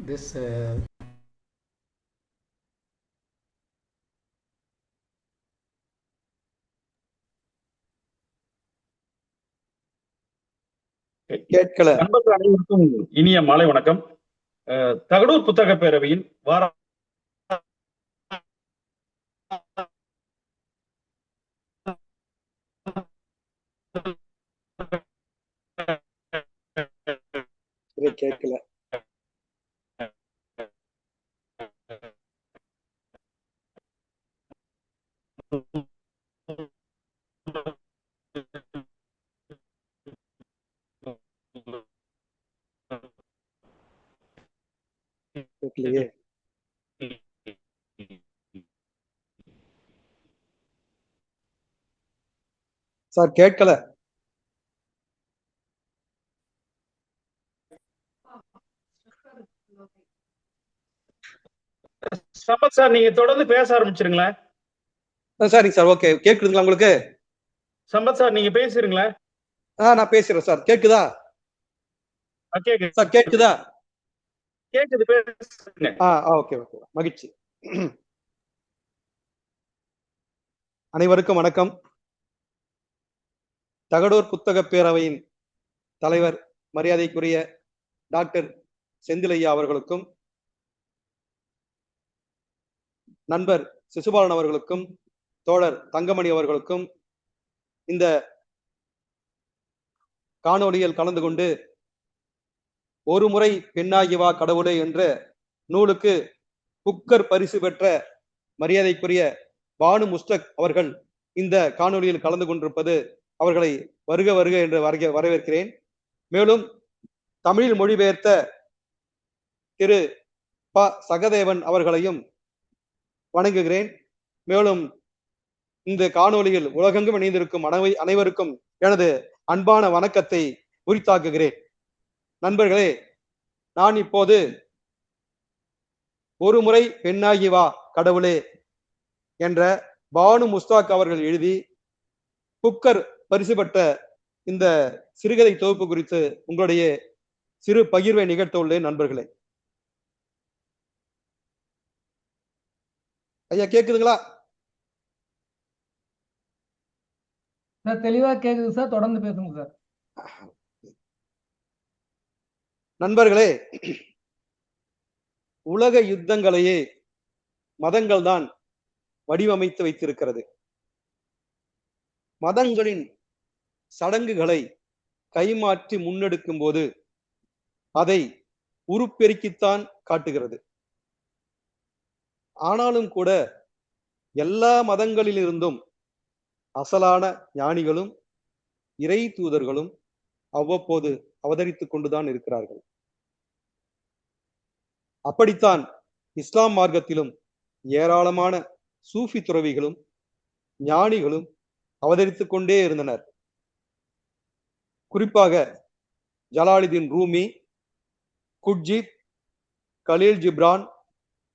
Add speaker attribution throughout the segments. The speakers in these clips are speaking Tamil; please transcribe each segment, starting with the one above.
Speaker 1: this
Speaker 2: கேட்கல.
Speaker 3: நண்பர்கள் அனைவருக்கும் இனிய மாலை வணக்கம். தகடூர் புத்தக பேரவையின் வார
Speaker 2: கேட்கல. கேட்கலையே. சார் கேட்கல.
Speaker 3: சம்பத் சார், நீங்க தொடர்ந்து பேச ஆரம்பிச்சிருங்களேன்.
Speaker 2: சரிங்க சார், ஓகே. கேக்குதுங்களா உங்களுக்கு?
Speaker 3: சம்பத் சார், நீங்க பேசுறீங்களா?
Speaker 2: நான் பேசுறேன் சார். கேக்குதா சார்? கேக்குதா?
Speaker 3: கேக்குது, பேசுங்க.
Speaker 2: ஓகே ஓகே, மகிழ்ச்சி. அனைவருக்கும் வணக்கம். தகடூர் புத்தக பேரவையின் தலைவர் மரியாதைக்குரிய டாக்டர் செந்திலையா அவர்களுக்கும், நண்பர் சிசுபாலன் அவர்களுக்கும், தோழர் தங்கமணி அவர்களுக்கும் இந்த காணொலியில் கலந்து கொண்டு ஒரு முறை பெண்ணாகி வா கடவுளே என்ற நூலுக்கு புக்கர் பரிசு பெற்ற மரியாதைக்குரிய பானு முஸ்தக் அவர்கள் இந்த காணொலியில் கலந்து கொண்டிருப்பது அவர்களை வருக வருக என்று வரவேற்கிறேன். மேலும் தமிழில் மொழிபெயர்த்த திரு ப சகதேவன் அவர்களையும் வணங்குகிறேன். மேலும் இந்த காணொலியில் உலகெங்கும் இணைந்திருக்கும் அனைவருக்கும் எனது அன்பான வணக்கத்தை உரித்தாக்குகிறேன். நண்பர்களே, நான் இப்போது ஒரு முறை பெண்ணாகி வா கடவுளே என்ற பானு முஸ்தாக் அவர்கள் எழுதி புக்கர் பரிசு பெற்ற இந்த சிறுகதை தொகுப்பு குறித்து உங்களுடைய சிறு பகிர்வை நிகழ்த்த உள்ளேன். நண்பர்களே, ஐயா கேக்குதுங்களா?
Speaker 4: சார் தெளிவா கேக்குது சார், தொடர்ந்து பேசுங்க சார்.
Speaker 2: நண்பர்களே, உலக யுத்தங்களையே மதங்கள் தான் வடிவமைத்து வைத்திருக்கிறது. மதங்களின் சடங்குகளை கைமாற்றி முன்னெடுக்கும் போது அதை உருப்பெருக்கித்தான் காட்டுகிறது. ஆனாலும் கூட எல்லா மதங்களிலிருந்தும் அசலான ஞானிகளும் இறை தூதர்களும் அவ்வப்போது அவதரித்துக் கொண்டுதான் இருக்கிறார்கள். அப்படித்தான் இஸ்லாம் மார்க்கத்திலும் ஏராளமான சூஃபி துறவிகளும் ஞானிகளும் அவதரித்துக் கொண்டே இருந்தனர். குறிப்பாக ஜலாலுதீன் ரூமி, குட்ஜித், கலீல் ஜிப்ரான்,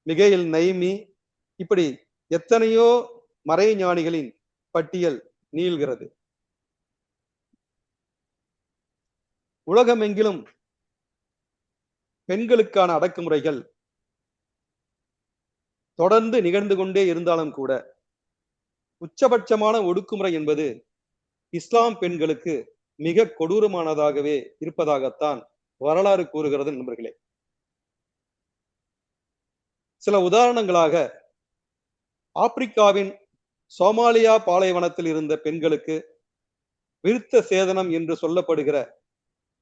Speaker 2: மிகைல் நைமி, இப்படி எத்தனையோ மறை ஞானிகளின் பட்டியல் நீள்கிறது. உலகமெங்கிலும் பெண்களுக்கான அடக்குமுறைகள் தொடர்ந்து நிகழ்ந்து கொண்டே இருந்தாலும் கூட உச்சபட்சமான ஒடுக்குமுறை என்பது இஸ்லாம் பெண்களுக்கு மிக கொடூரமானதாகவே இருப்பதாகத்தான் வரலாறு கூறுகிறது. நண்பர்களே, சில உதாரணங்களாக, ஆப்பிரிக்காவின் சோமாலியா பாலைவனத்தில் இருந்த பெண்களுக்கு விருத்த சேதனம் என்று சொல்லப்படுகிற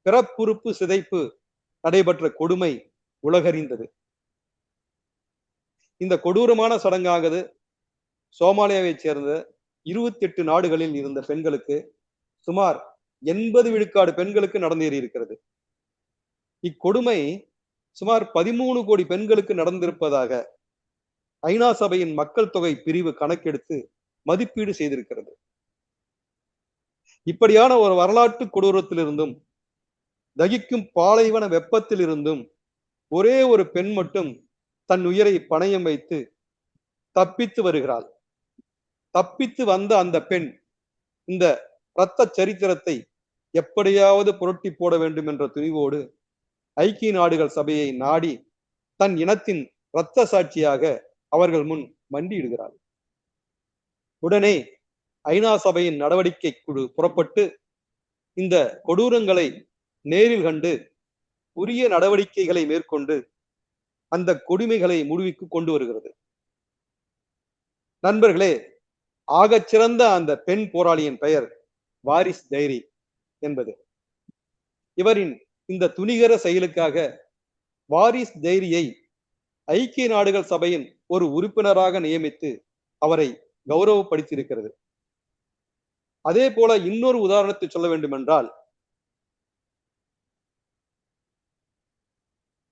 Speaker 2: பிறப்புறுப்பு சிதைப்பு நடைபெற்ற கொடுமை உலகறிந்தது. இந்த கொடூரமான சடங்கானது சோமாலியாவைச் சேர்ந்த 28 நாடுகளில் இருந்த பெண்களுக்கு சுமார் 80 விழுக்காடு பெண்களுக்கு நடந்தேறி இருக்கிறது. இக்கொடுமை சுமார் 13 கோடி பெண்களுக்கு நடந்திருப்பதாக ஐநா சபையின் மக்கள் தொகை பிரிவு கணக்கெடுத்து மதிப்பீடு செய்திருக்கிறது. இப்படியான ஒரு வரலாற்று கொடூரத்திலிருந்தும் தகிக்கும் பாலைவன வெப்பத்தில் இருந்தும் ஒரே ஒரு பெண் மட்டும் தன் உயிரை பணயம் வைத்து தப்பித்து வருகிறாள். தப்பித்து வந்த அந்த பெண் இந்த இரத்த சரித்திரத்தை எப்படியாவது புரட்டி போட வேண்டும் என்ற துணிவோடு ஐக்கிய நாடுகள் சபையை நாடி தன் இனத்தின் இரத்த சாட்சியாக அவர்கள் முன் மண்டியிடுகிறார். உடனே ஐநா சபையின் நடவடிக்கை குழு புறப்பட்டு இந்த கொடூரங்களை நேரில் கண்டு உரிய நடவடிக்கைகளை மேற்கொண்டு அந்த கொடுமைகளை முடிவுக்கு கொண்டு வருகிறது. நண்பர்களே, ஆகச்சிறந்த அந்த பெண் போராளியின் பெயர் வாரிஸ் தைரி என்பது. இவரின் இந்த துணிகர செயலுக்காக வாரிஸ் தைரியை ஐக்கிய நாடுகள் சபையின் ஒரு உறுப்பினராக நியமித்து அவரை கௌரவப்படுத்தியிருக்கிறது. அதே போல இன்னொரு உதாரணத்தை சொல்ல வேண்டும் என்றால்,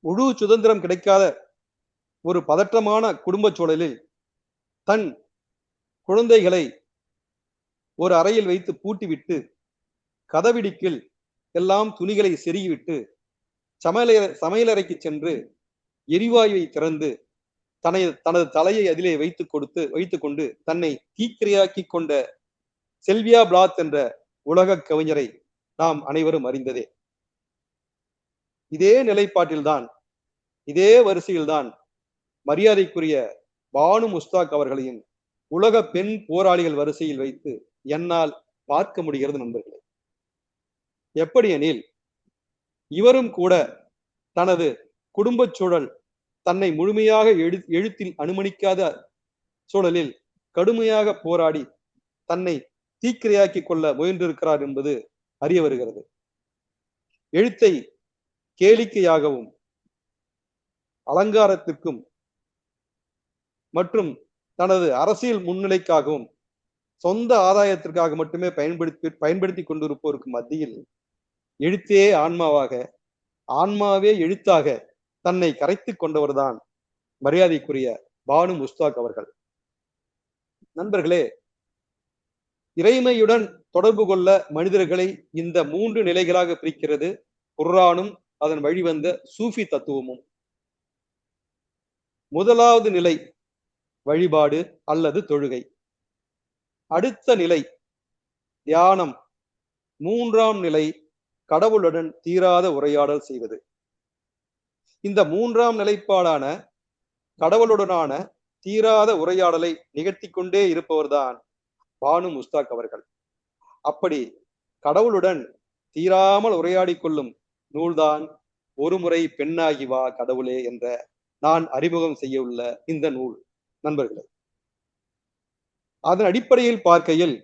Speaker 2: முழு சுதந்திரம் கிடைக்காத ஒரு பதற்றமான குடும்ப சூழலில் தன் குழந்தைகளை ஒரு அறையில் வைத்து பூட்டிவிட்டு கதவிடிக்கில் எல்லாம் துணிகளை செருகிவிட்டு சமையலறைக்கு சென்று எரிவாயுவை திறந்து தனது தலையை அதிலே வைத்துக் கொண்டு தன்னை தீக்கிரையாக்கி கொண்ட செல்வியா பிளாத் என்ற உலக கவிஞரை நாம் அனைவரும் அறிந்ததே. இதே நிலைப்பாட்டில்தான், இதே வரிசையில்தான் மரியாதைக்குரிய பானு முஸ்தாக் அவர்களையும் உலக பெண் போராளிகள் வரிசையில் வைத்து என்னால் பார்க்க முடிகிறது நண்பர்களே. எப்படி எனில், இவரும் கூட தனது குடும்ப சூழல் தன்னை முழுமையாக எழுத்தில் அனுமதிக்காத சூழலில் கடுமையாக போராடி தன்னை தீக்கிரையாக்கி கொள்ள முயன்றிருக்கிறார் என்பது அறிய வருகிறது. எழுத்தை கேளிக்கையாகவும் அலங்காரத்திற்கும் மற்றும் தனது அரசியல் முன்னிலைக்காகவும் சொந்த ஆதாயத்திற்காக மட்டுமே பயன்படுத்தி கொண்டிருப்போருக்கு மத்தியில் எழுத்தே ஆன்மாவாக, ஆன்மாவே எழுத்தாக தன்னை கரைத்து கொண்டவர்தான் மரியாதைக்குரிய பானு முஸ்தாக் அவர்கள். நண்பர்களே, இறைமையுடன் தொடர்பு கொள்ள மனிதர்களை இந்த 3 நிலைகளாக பிரிக்கிறது குர்ஆனும் அதன் வழிவந்த சூஃபி தத்துவமும். முதலாவது நிலை வழிபாடு அல்லது தொழுகை, அடுத்த நிலை தியானம், 3ஆம் நிலை கடவுளுடன் தீராத உரையாடல் செய்வது. இந்த 3ஆம் நிலைப்பாடான கடவுளுடனான தீராத உரையாடலை நிகழ்த்தி கொண்டே இருப்பவர்தான் பானு முஸ்தாக் அவர்கள். அப்படி கடவுளுடன் தீராமல் உரையாடி கொள்ளும் நூல்தான் ஒருமுறை பெண்ணாகி வா கடவுளே என்ற நான் அறிமுகம் செய்ய உள்ள இந்த நூல். நண்பர்களே, அதன் அடிப்படையில் பார்க்கையில்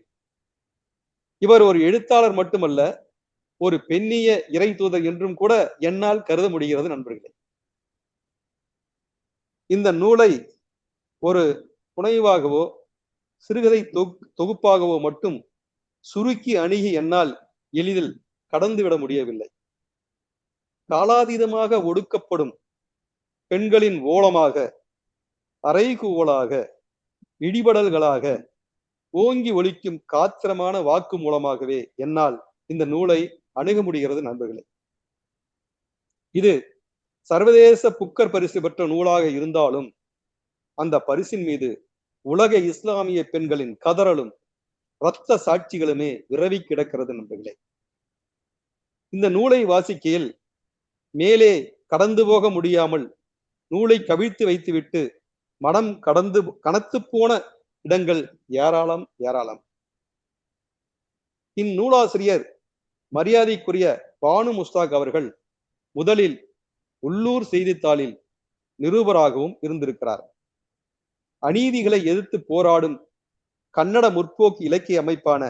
Speaker 2: இவர் ஒரு எழுத்தாளர் மட்டுமல்ல, ஒரு பெண்ணிய இறை தூதர் என்றும் கூட என்னால் கருத முடிகிறது நண்பர்களே. இந்த நூலை ஒரு புனைவாகவோ சிறுகதை தொகுப்பாகவோ மட்டும் சுருக்கி அணுகி என்னால் எளிதில் கடந்துவிட முடியவில்லை. காலாதீதமாக ஒடுக்கப்படும் பெண்களின் ஓலமாக, அறைகூவலாக, இடிபடல்களாக ஓங்கி ஒலிக்கும் காத்திரமான வாக்கு மூலமாகவே என்னால் இந்த நூலை அணுக முடிகிறது நண்பர்களே. இது சர்வதேச புக்கர் பரிசு பெற்ற நூலாக இருந்தாலும் அந்த பரிசின் மீது உலக இஸ்லாமிய பெண்களின் கதறலும் இரத்த சாட்சிகளுமே விரவி கிடக்கிறது நண்பர்களே. இந்த நூலை வாசிக்கையில் மேலே கடந்து போக முடியாமல் நூலை கவிழ்த்து வைத்துவிட்டு மனம் கனத்து போன இடங்கள் ஏராளம் ஏராளம். இந்நூலாசிரியர் மரியாதைக்குரிய பானு முஸ்தாக் அவர்கள் முதலில் உள்ளூர் செய்தித்தாளில் நிருபராகவும் இருந்திருக்கிறார். அநீதிகளை எதிர்த்து போராடும் கன்னட முற்போக்கு இலக்கிய அமைப்பான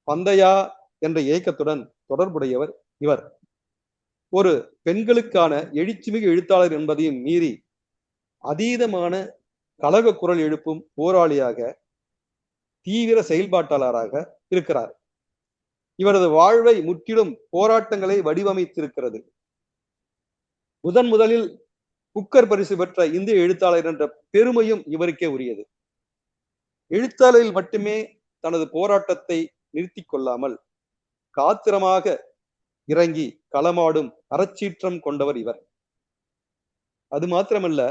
Speaker 2: பந்தயா என்ற இயக்கத்துடன் தொடர்புடையவர் இவர். ஒரு பெண்களுக்கான எழுச்சிமிகு எழுத்தாளர் என்பதையும் மீறி அதீதமான கலக குரல் எழுப்பும் போராளியாக, தீவிர செயல்பாட்டாளராக இருக்கிறார். இவரது வாழ்வை முற்றிலும் போராட்டங்களை வடிவமைத்திருக்கிறது. முதலில் புக்கர் பரிசு பெற்ற இந்திய எழுத்தாளர் என்ற பெருமையும் இவருக்கே உரியது. எழுத்தாளரில் மட்டுமே தனது போராட்டத்தை நிறுத்தி கொள்ளாமல் காத்திரமாக இறங்கி களமாடும் அறச்சீற்றம் கொண்டவர் இவர். அது மாத்திரமல்ல,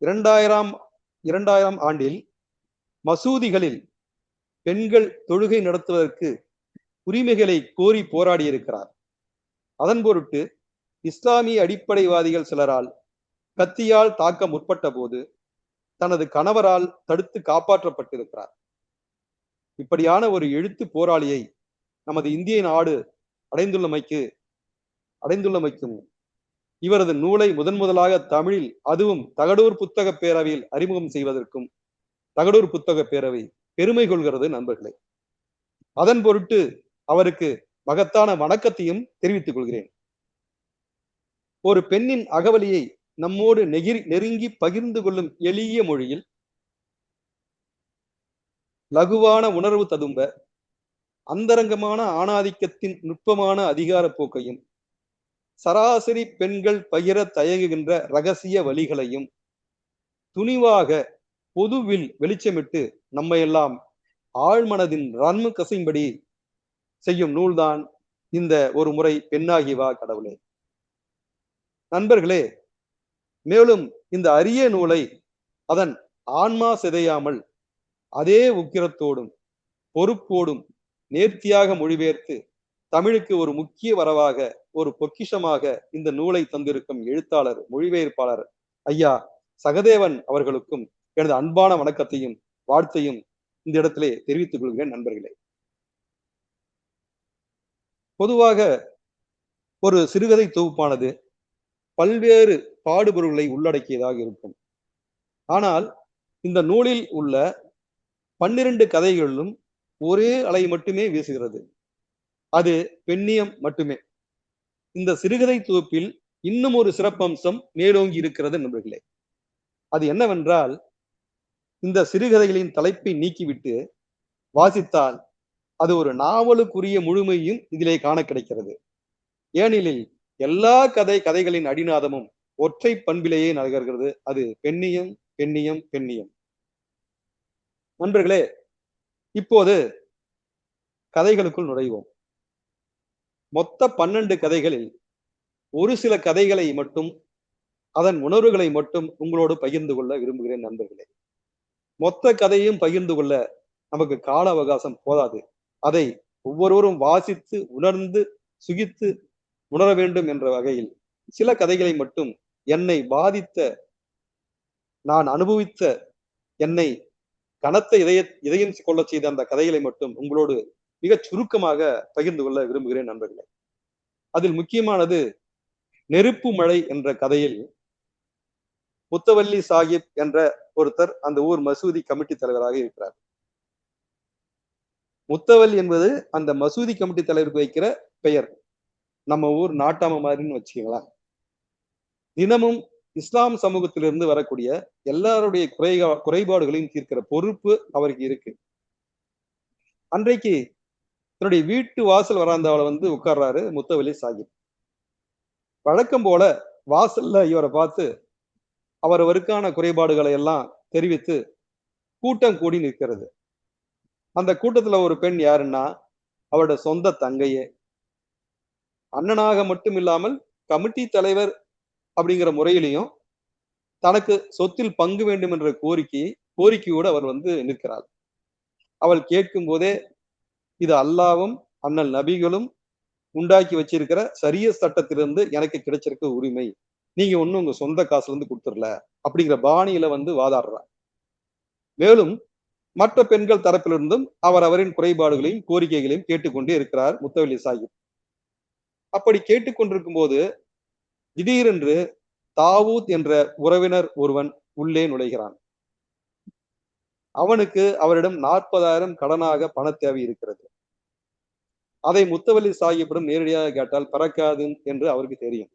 Speaker 2: 2000 ஆண்டில் மசூதிகளில் பெண்கள் தொழுகை நடத்துவதற்கு உரிமைகளை கோரி போராடி இருக்கிறார். அதன் பொருட்டு இஸ்லாமிய அடிப்படைவாதிகள் சிலரால் கத்தியால் தாக்க முற்பட்ட போது தனது கணவரால் தடுத்து காப்பாற்றப்பட்டிருக்கிறார். இப்படியான ஒரு எழுத்து போராளியை நமது இந்திய நாடு அடைந்துள்ளமைக்கும் இவரது நூலை முதலாக தமிழில், அதுவும் தகடூர் புத்தக பேரவையில் அறிமுகம் செய்வதற்கும் தகடூர் புத்தக பேரவை பெருமை கொள்கிறது நண்பர்களே. அதன் பொருட்டு அவருக்கு மகத்தான வணக்கத்தையும் தெரிவித்துக் கொள்கிறேன். ஒரு பெண்ணின் அகவலியை நம்மோடு நெருங்கி பகிர்ந்து கொள்ளும் எளிய மொழியில் லகுவான உணர்வு ததும்ப அந்தரங்கமான ஆணாதிக்கத்தின் நுட்பமான அதிகார போக்கையும் சராசரி பெண்கள் பகிர தயங்குகின்ற ரகசிய வழிகளையும் துணிவாக பொதுவில் வெளிச்சமிட்டு நம்மையெல்லாம் ஆழ்மனதின் ரன்மு கசையும்படி செய்யும் நூல்தான் இந்த ஒரு முறை பெண்ணாகி வா கடவுளே. நண்பர்களே, மேலும் இந்த அரிய நூலை அதன் ஆன்மா சிதையாமல் அதே உக்கிரத்தோடும் பொறுப்போடும் நேர்த்தியாக மொழிபெயர்த்து தமிழுக்கு ஒரு முக்கிய வரவாக, ஒரு பொக்கிஷமாக இந்த நூலை தந்திருக்கும் எழுத்தாளர், மொழிபெயர்ப்பாளர் ஐயா சகதேவன் அவர்களுக்கும் எனது அன்பான வணக்கத்தையும் வாழ்த்தையும் இந்த இடத்திலே தெரிவித்துக் கொள்கிறேன். நண்பர்களே, பொதுவாக ஒரு சிறுகதை தொகுப்பானது பல்வேறு பாடுபொருள்களை உள்ளடக்கியதாக இருக்கும். ஆனால் இந்த நூலில் உள்ள 12 கதைகளிலும் ஒரே அலை மட்டுமே வீசுகிறது. அது பெண்ணியம் மட்டுமே. இந்த சிறுகதை தொகுப்பில் இன்னும் ஒரு சிறப்பம்சம் மேலோங்கி இருக்கிறது நண்பர்களே. அது என்னவென்றால், இந்த சிறுகதைகளின் தலைப்பை நீக்கிவிட்டு வாசித்தால் அது ஒரு நாவலுக்குரிய முழுமையும் இதிலே காண கிடைக்கிறது. ஏனெனில் எல்லா கதைகளின் அடிநாதமும் ஒற்றை பண்பிலேயே நகர்கிறது. அது பெண்ணியம், பெண்ணியம், பெண்ணியம். நண்பர்களே, இப்போது கதைகளுக்குள் நுழைவோம். மொத்த 12 கதைகளில் ஒரு சில கதைகளை மட்டும், அதன் உணர்வுகளை மட்டும் உங்களோடு பகிர்ந்து கொள்ள விரும்புகிறேன் நண்பர்களே. மொத்த கதையும் பகிர்ந்து கொள்ள நமக்கு கால அவகாசம் போதாது. அதை ஒவ்வொருவரும் வாசித்து உணர்ந்து சுகித்து உணர வேண்டும் என்ற வகையில் சில கதைகளை மட்டும், என்னை பாதித்த, நான் அனுபவித்த, என்னை கனத்த இதயம் கொள்ள செய்த அந்த கதைகளை மட்டும் உங்களோடு மிக சுருக்கமாக பகிர்ந்து கொள்ள விரும்புகிறேன் நண்பர்களே. அதில் முக்கியமானது நெருப்பு மழை என்ற கதையில் முத்தவல்லி சாஹிப் என்ற ஒருத்தர் அந்த ஊர் மசூதி கமிட்டி தலைவராக இருக்கிறார். முத்தவல்லி என்பது அந்த மசூதி கமிட்டி தலைவருக்கு வைக்கிற பெயர். நம்ம ஊர் நாட்டாம மாதிரின்னு வச்சுக்கலாம். தினமும் இஸ்லாம் சமூகத்திலிருந்து வரக்கூடிய எல்லாருடைய குறைபாடுகளையும் தீர்க்கிற பொறுப்பு அவருக்கு இருக்கு. அன்றைக்கு தன்னுடைய வீட்டு வாசல் வராந்தாவில வந்து உட்கார்றாரு முத்தவல்லி சாஹிப். வழக்கம் போல வாசல்ல இவரை பார்த்து அவருக்கான குறைபாடுகளை எல்லாம் தெரிவித்து கூட்டம் கூடி நிற்கிறது. அந்த கூட்டத்துல ஒரு பெண் யாருன்னா அவரோட சொந்த தங்கையே. அண்ணனாக மட்டும் இல்லாமல் கமிட்டி தலைவர் அப்படிங்கிற முறையிலையும் தனக்கு சொத்தில் பங்கு வேண்டும் என்ற கோரிக்கையோடு அவர் வந்து நிற்கிறார். அவள் கேட்கும் போதே, இது அல்லாவும் அண்ணல் நபிகளும் உண்டாக்கி வச்சிருக்கிற சரிய சட்டத்திலிருந்து எனக்கு கிடைச்சிருக்க உரிமை, நீங்க ஒண்ணும் உங்க சொந்த காசுல இருந்து கொடுத்துடல அப்படிங்கிற பாணியில வந்து வாதாடுறார். மேலும் மற்ற பெண்கள் தரப்பிலிருந்தும் அவரின் குறைபாடுகளையும் கோரிக்கைகளையும் கேட்டுக்கொண்டே இருக்கிறார் முத்தவல்லி சாஹிப். அப்படி கேட்டுக்கொண்டிருக்கும் போது திடீரென்று தாவூத் என்ற உறவினர் ஒருவன் உள்ளே நுழைகிறான். அவனுக்கு அவரிடம் 40,000 கடனாக பண தேவை இருக்கிறது. அதை முத்தவல்லி சாஹிப்பிடம் நேரடியாக கேட்டால் பறக்காது என்று அவருக்கு தெரியும்.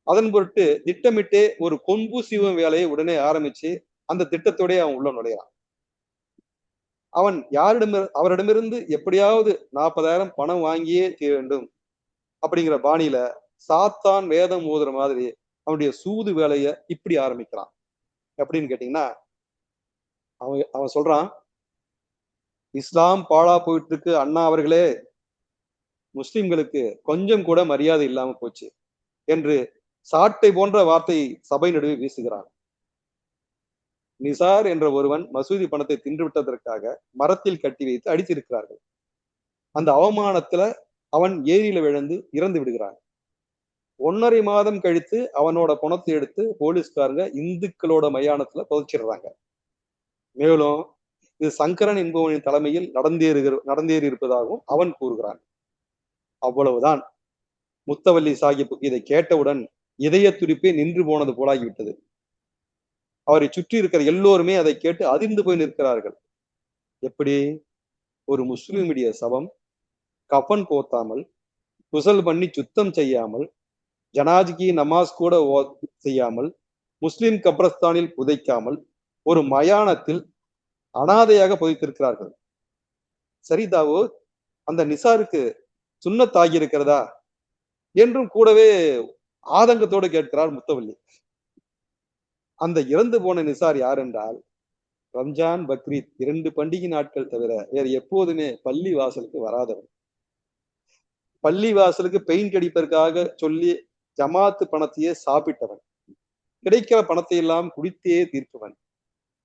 Speaker 2: அதன் பொருட்டு திட்டமிட்டே ஒரு கொம்பு சீவம் வேலையை உடனே ஆரம்பிச்சு அந்த திட்டத்தோட அவன் உள்ள நுழைகிறான். அவன் அவரிடமிருந்து எப்படியாவது 40,000 பணம் வாங்கியே தீர வேண்டும் அப்படிங்கிற பாணியில சாத்தான் வேதம் ஓதுற மாதிரி அவனுடைய சூது வேலைய இப்படி ஆரம்பிக்கிறான். எப்படின்னு கேட்டீங்கன்னா, அவன் சொல்றான், இஸ்லாம் பாழா போயிட்டு இருக்கு அண்ணா அவர்களே, முஸ்லிம்களுக்கு கொஞ்சம் கூட மரியாதை இல்லாம போச்சு என்று சாட்டை போன்ற வார்த்தையை சபை நடுவே வீசுகிறான். நிசார் என்ற ஒருவன் மசூதி பணத்தை தின்றுவிட்டதற்காக மரத்தில் கட்டி வைத்து அடித்திருக்கிறார்கள். அந்த அவமானத்துல அவன் ஏரியில விழுந்து இறந்து விடுகிறான். 1.5 மாதம் கழித்து அவனோட பணத்தை எடுத்து போலீஸ்காரங்க இந்துக்களோட மயானத்துல புதைச்சிடுறாங்க. மேலும் இது சங்கரன் என்பவனின் தலைமையில் நடந்தேறி இருப்பதாகவும் அவன் கூறுகிறான். அவ்வளவுதான். முத்தவல்லி சாஹிப்புக்கு இதை கேட்டவுடன் இதய துடிப்பே நின்று போனது போலாகிவிட்டது. அவரை சுற்றி இருக்கிற எல்லோருமே அதை கேட்டு அதிர்ந்து போய் நிற்கிறார்கள். எப்படி? ஒரு முஸ்லிமுடைய சவம் கஃன் போத்தாமல், குசல் பண்ணி சுத்தம் செய்யாமல், ஜனாஜிக்கு நமாஸ் கூட செய்யாமல், முஸ்லிம் கப்ரஸ்தானில் புதைக்காமல், ஒரு மயானத்தில் அனாதையாக புதைத்திருக்கிறார்கள். சரி தாவூத், அந்த நிசாருக்கு சுன்னத்தாகி இருக்கிறதா என்றும் கூடவே ஆதங்கத்தோடு கேட்கிறார் முத்தவல்லி. அந்த இறந்து போன நிசார் யார் என்றால், ரம்ஜான், பக்ரீத் 2 பண்டிகை நாட்கள் தவிர வேறு எப்போதுமே பள்ளி வாசலுக்கு வராதவன். பள்ளி வாசலுக்கு பெயிண்ட் அடிப்பதற்காக சொல்லி ஜமாத்து பணத்தையே சாப்பிட்டவன். கிடைக்கிற பணத்தை எல்லாம் குடித்தே தீர்ப்பவன்.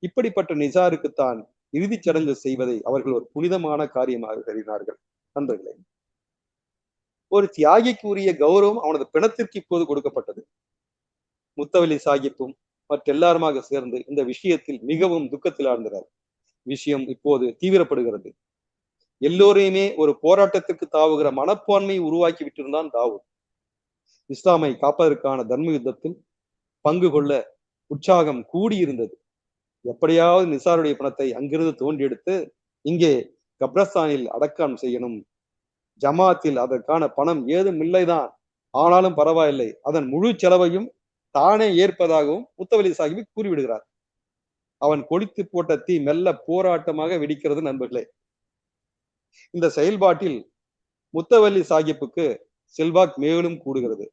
Speaker 2: இப்படிப்பட்ட நிசாருக்குத்தான் இறுதிச் சடங்கு செய்வதை அவர்கள் ஒரு புனிதமான காரியமாக கருதினார்கள். நண்பர்களே, ஒரு தியாகிக்கு உரிய கௌரவம் அவனது பிணத்திற்கு இப்போது கொடுக்கப்பட்டது. முத்தவல்லி சாஹிப்பும் மற்றெல்லாருமாக சேர்ந்து இந்த விஷயத்தில் மிகவும் துக்கத்தில் ஆழ்ந்தனர். விஷயம் இப்போது தீவிரப்படுகிறது. எல்லோரையுமே ஒரு போராட்டத்திற்கு தாவுகிற மனப்பான்மையை உருவாக்கி விட்டிருந்தான் தாவூத். இஸ்லாமை காப்பதற்கான தர்ம யுத்தத்தில் பங்கு கொள்ள உற்சாகம் கூடியிருந்தது. எப்படியாவது நிசாருடைய பணத்தை அங்கிருந்து தோண்டி எடுத்து இங்கே கப்ரஸ்தானில் அடக்கம் செய்யணும். ஜமாத்தில் அதற்கான பணம் ஏதும் இல்லைதான், ஆனாலும் பரவாயில்லை, அதன் முழு செலவையும் தானே ஏற்பதாகவும் முத்தவல்லி சாஹிப் கூறிவிடுகிறார். அவன் கொளுத்தி போட்ட தீ மெல்ல போராட்டமாக வெடிக்கிறது. நண்பர்களே, இந்த செயல்பாட்டில் முத்தவல்லி சாஹிப்புக்கு செல்வாக்கு மேலும் கூடுகிறது.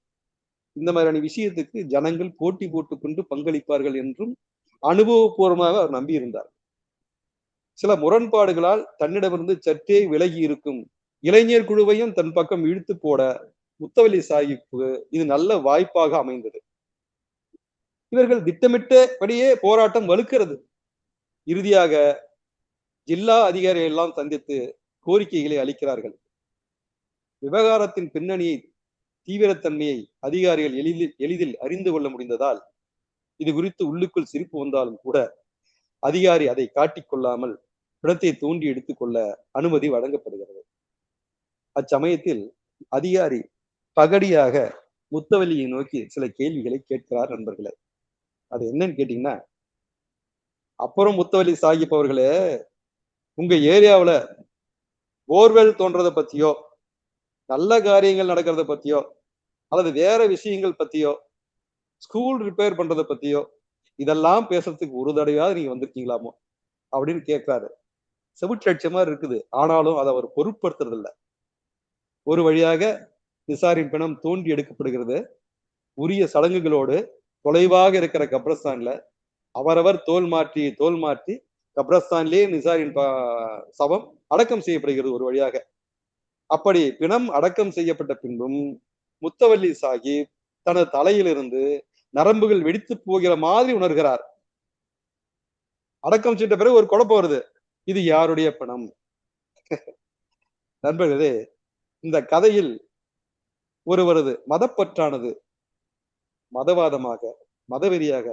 Speaker 2: இந்த மாதிரியான விஷயத்துக்கு ஜனங்கள் போட்டி போட்டுக்கொண்டு பங்களிப்பார்கள் என்றும் அனுபவபூர்வமாக அவர் நம்பியிருந்தார். சில முரண்பாடுகளால் தன்னிடமிருந்து சற்றே விலகி இருக்கும் இளைஞர் குழுவையும் தன் பக்கம் இழுத்து போட முத்தவல்லி சாஹிப்புக்கு இது நல்ல வாய்ப்பாக அமைந்தது. இவர்கள் திட்டமிட்டபடியே போராட்டம் வலுக்கிறது. இறுதியாக ஜில்லா அதிகாரிகள் எல்லாம் சந்தித்து கோரிக்கைகளை அளிக்கிறார்கள். விவகாரத்தின் பின்னணியை, தீவிரத்தன்மையை அதிகாரிகள் எளிதில் அறிந்து கொள்ள முடிந்ததால் இது குறித்து உள்ளுக்குள் சிரிப்பு வந்தாலும் கூட அதிகாரி அதை காட்டிக்கொள்ளாமல் பிணத்தை தோண்டி எடுத்துக்கொள்ள அனுமதி வழங்கப்படுகிறது. அச்சமயத்தில் அதிகாரி பகடியாக முத்தவல்லியை நோக்கி சில கேள்விகளை கேட்கிறார். நண்பர்களே, அது என்னன்னு கேட்டீங்கன்னா, அப்புறம் முத்தவல்லி சாஹிப் அவர்களே, உங்க ஏரியாவுல போர்வெல் தோன்றதை பத்தியோ, நல்ல காரியங்கள் நடக்கிறத பத்தியோ, அல்லது வேற விஷயங்கள் பத்தியோ, ஸ்கூல் ரிப்பேர் பண்றதை பத்தியோ, இதெல்லாம் பேசுறதுக்கு ஒரு தடவையாவது நீங்க வந்திருக்கீங்களாமோ அப்படின்னு கேட்கிறாரு. செவிட்டட்சமா இருக்குது. ஆனாலும் அதை அவர் பொருட்படுத்துறது இல்லை. ஒரு வழியாக நிசாரின் பிணம் தோண்டி எடுக்கப்படுகிறது. உரிய சடங்குகளோடு தொலைவாக இருக்கிற கப்ரஸ்தான்ல அவரவர் தோல் மாற்றி கப்ரஸ்தான்லேயே நிசாரின் சவம் அடக்கம் செய்யப்படுகிறது ஒரு வழியாக. அப்படி பிணம் அடக்கம் செய்யப்பட்ட பின்பும் முத்தவல்லி சாஹிப் தனது தலையிலிருந்து நரம்புகள் வெடித்து போகிற மாதிரி உணர்கிறார். அடக்கம் செய்த பிறகு ஒரு குழப்பம் வருது. இது யாருடைய பிணம்? நண்பர்களே, இந்த கதையில் ஒருவரது மதப்பற்றானது மதவாதமாக, மதவெறியாக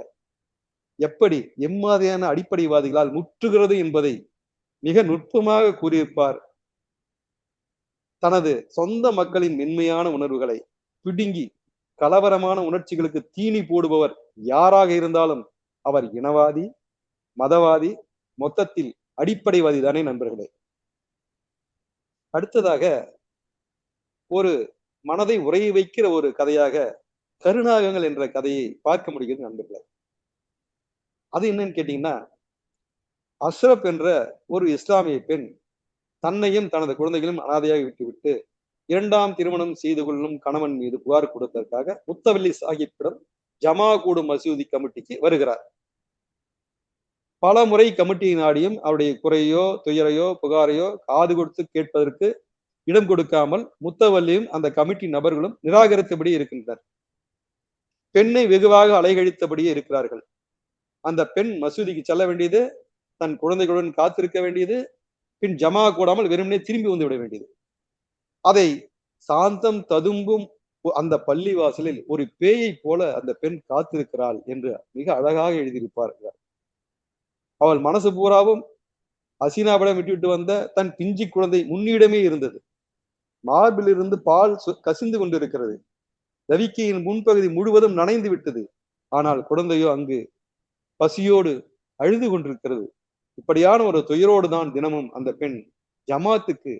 Speaker 2: எப்படி எம்மாதிரியான அடிப்படைவாதிகளால் முற்றுகிறது என்பதை மிக நுட்பமாக கூறியிருப்பார். தனது சொந்த மக்களின் மென்மையான உணர்வுகளை பிடுங்கி கலவரமான உணர்ச்சிகளுக்கு தீனி போடுபவர் யாராக இருந்தாலும் அவர் இனவாதி, மதவாதி, மொத்தத்தில் அடிப்படைவாதி தானே நண்பர்களே. அடுத்ததாக ஒரு மனதை உறைய வைக்கிற ஒரு கதையாக கருநாகங்கள் என்ற கதையை பார்க்க முடிகிறது நண்பர்களே. அது என்னன்னு கேட்டீங்கன்னா, அஷ்ரப் என்ற ஒரு இஸ்லாமிய பெண் தன்னையும் தனது குழந்தைகளும் அனாதையாக விட்டுவிட்டு 2ஆம் திருமணம் செய்து கொள்ளும் கணவன் மீது புகார் கொடுத்ததற்காக முத்தவல்லி சாஹிப்பிடம் ஜமா கூடும் மசூதி கமிட்டிக்கு வருகிறார். பல முறை கமிட்டியை நாடியும் அவருடைய குறையோ, துயரையோ, புகாரையோ காது கொடுத்து கேட்பதற்கு இடம் கொடுக்காமல் முத்தவல்லியும் அந்த கமிட்டி நபர்களும் நிராகரித்தபடி இருக்கின்றனர். பெண்ணை வெகுவாக அலைகழித்தபடியே இருக்கிறார்கள். அந்த பெண் மசூதிக்கு செல்ல வேண்டியது, தன் குழந்தைகளுடன் காத்திருக்க வேண்டியது, பின் ஜமா கூடாமல் வெறுமனே திரும்பி வந்து விட வேண்டியது. அதை சாந்தம் ததும்பும் அந்த பள்ளி வாசலில் ஒரு பேயை போல அந்த பெண் காத்திருக்கிறாள் என்று மிக அழகாக எழுதியிருப்பார்கள். அவள் மனசு பூராவும் அசீனாவிடம் விட்டுவிட்டு வந்த தன் பிஞ்சி குழந்தை முன்னிடமே இருந்தது. மார்பில் இருந்து பால் கசிந்து கொண்டிருக்கிறது. ரவிக்கையின் முன்பகுதி முழுவதும் நனைந்து விட்டது. ஆனால் குழந்தையோ அங்கு பசியோடு அழுது கொண்டிருக்கிறது. இப்படியான ஒரு துயரோடு தான் தினமும் அந்த பெண் ஜமாத்துக்கு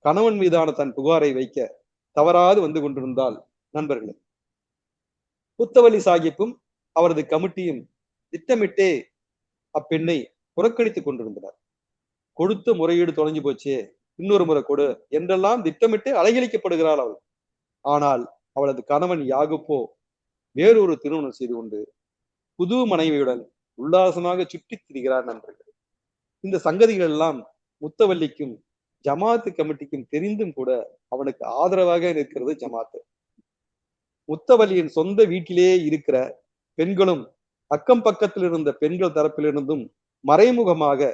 Speaker 2: கணவன் மீதான தன் புகாரை வைக்க தவறாது வந்து கொண்டிருந்தால் நண்பர்களே. புத்தவலி சாஹிப்பும் அவரது கமிட்டியும் திட்டமிட்டே அப்பெண்ணை புறக்கணித்துக் கொண்டிருந்தனர். கொடுத்த முறையீடு தொலைஞ்சு போச்சு, இன்னொரு முறை கொடு என்றெல்லாம் திட்டமிட்டு அலைகழிக்கப்படுகிறாள் அவள். ஆனால் அவளது கணவன் யாகுப்போ வேறொரு திருமணம் செய்து கொண்டு புது மனைவியுடன் உல்லாசமாக சுற்றித் திரிகிறார் நண்பர்கள். இந்த சங்கதிகள் எல்லாம் முத்தவல்லிக்கும் ஜமாத்து கமிட்டிக்கும் தெரிந்தும் கூட அவனுக்கு ஆதரவாக நிற்கிறது ஜமாத்து. முத்தவல்லியின் சொந்த வீட்டிலேயே இருக்கிற பெண்களும் அக்கம் பக்கத்தில் இருந்த பெண்கள் தரப்பிலிருந்தும் மறைமுகமாக